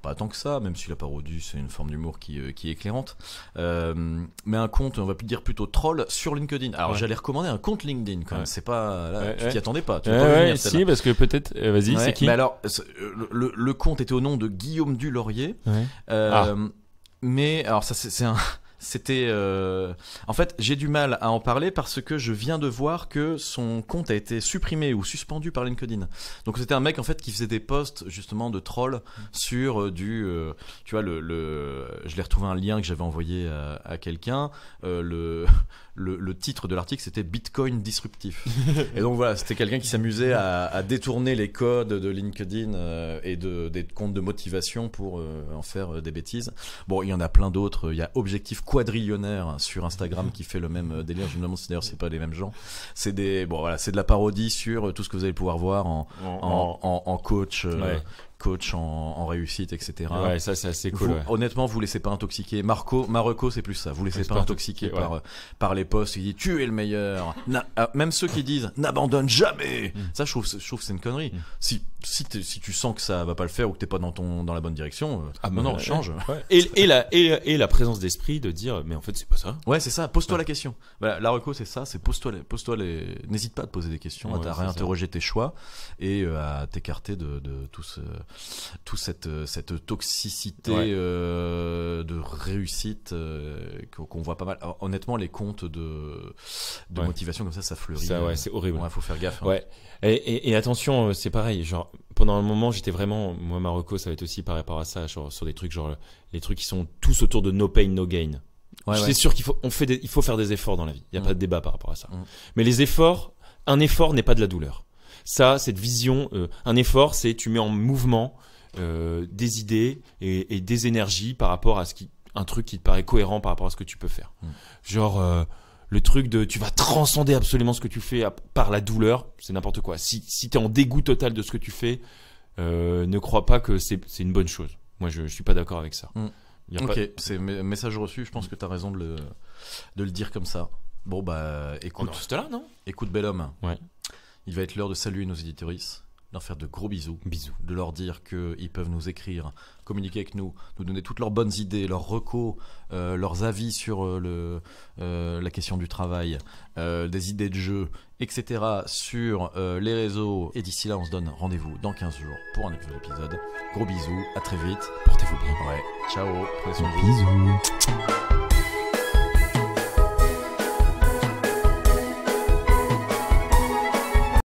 Pas tant que ça, même si la parodie c'est une forme d'humour qui est éclairante. Mais un compte, on va plus dire plutôt troll sur LinkedIn. Alors j'allais recommander un compte LinkedIn quand même. C'est pas là, tu t'y attendais pas. Tu vas pas venir, si, parce que peut-être. Vas-y, c'est qui? Mais alors, le compte était au nom de Guillaume Dulaurier. Mais alors ça c'était en fait j'ai du mal à en parler parce que je viens de voir que son compte a été supprimé ou suspendu par LinkedIn. Donc c'était un mec en fait qui faisait des posts justement de troll sur tu vois je l'ai retrouvé un lien que j'avais envoyé à quelqu'un. Le titre de l'article c'était Bitcoin disruptif. Et donc voilà, c'était quelqu'un qui s'amusait à détourner les codes de LinkedIn et des comptes de motivation pour en faire des bêtises. Bon, il y en a plein d'autres. Il y a Objectif Quadrillionnaire sur Instagram qui fait le même délire. Je me demande si d'ailleurs c'est pas les mêmes gens. C'est c'est de la parodie sur tout ce que vous allez pouvoir voir en coach. coach en réussite, etc. Ouais, ça c'est assez cool. Vous, Ouais. honnêtement, vous laissez pas intoxiquer. Marocco, c'est plus ça. Vous laissez pas intoxiquer par les posts qui disent tu es le meilleur. Même ceux qui disent n'abandonne jamais. Ça, je trouve que c'est une connerie. Si tu sens que ça va pas le faire ou que t'es pas dans la bonne direction, non, change. Ouais. Et la présence d'esprit de dire mais en fait c'est pas ça. Ouais, c'est ça. Pose-toi la question. Voilà, la reco, c'est ça. C'est pose-toi les. N'hésite pas à te poser des questions, à réinterroger tes choix et à t'écarter de tout cette toxicité de réussite qu'on voit pas mal. Alors, honnêtement, les comptes de motivation comme ça fleurit. Ça, ouais, c'est horrible. Ouais, faut faire gaffe. Hein. Ouais. Et attention, c'est pareil. Genre pendant un moment, j'étais vraiment moi Marocco, ça va être aussi par rapport à ça, genre sur des trucs genre les trucs qui sont tous autour de no pain no gain. C'est sûr qu'il faut faire des efforts dans la vie. Il y a pas de débat par rapport à ça. Mais les efforts, un effort n'est pas de la douleur. Ça, cette vision, un effort, c'est tu mets en mouvement des idées et des énergies par rapport à un truc qui te paraît cohérent par rapport à ce que tu peux faire. Genre le truc de tu vas transcender absolument ce que tu fais par la douleur, c'est n'importe quoi. Si t'es en dégoût total de ce que tu fais, ne crois pas que c'est une bonne chose. Moi, je suis pas d'accord avec ça. C'est message reçu. Je pense que t'as raison de le dire comme ça. Bon bah écoute, là, non écoute bel homme. Ouais. Il va être l'heure de saluer nos éditeuristes, leur faire de gros bisous, de leur dire qu'ils peuvent nous écrire, communiquer avec nous donner toutes leurs bonnes idées, leurs recos, leurs avis sur la question du travail, des idées de jeu, etc. sur les réseaux. Et d'ici là, on se donne rendez-vous dans 15 jours pour un nouvel épisode. Gros bisous, à très vite. Portez-vous bien. Ouais, ciao, prenez soin de vous. Bisous.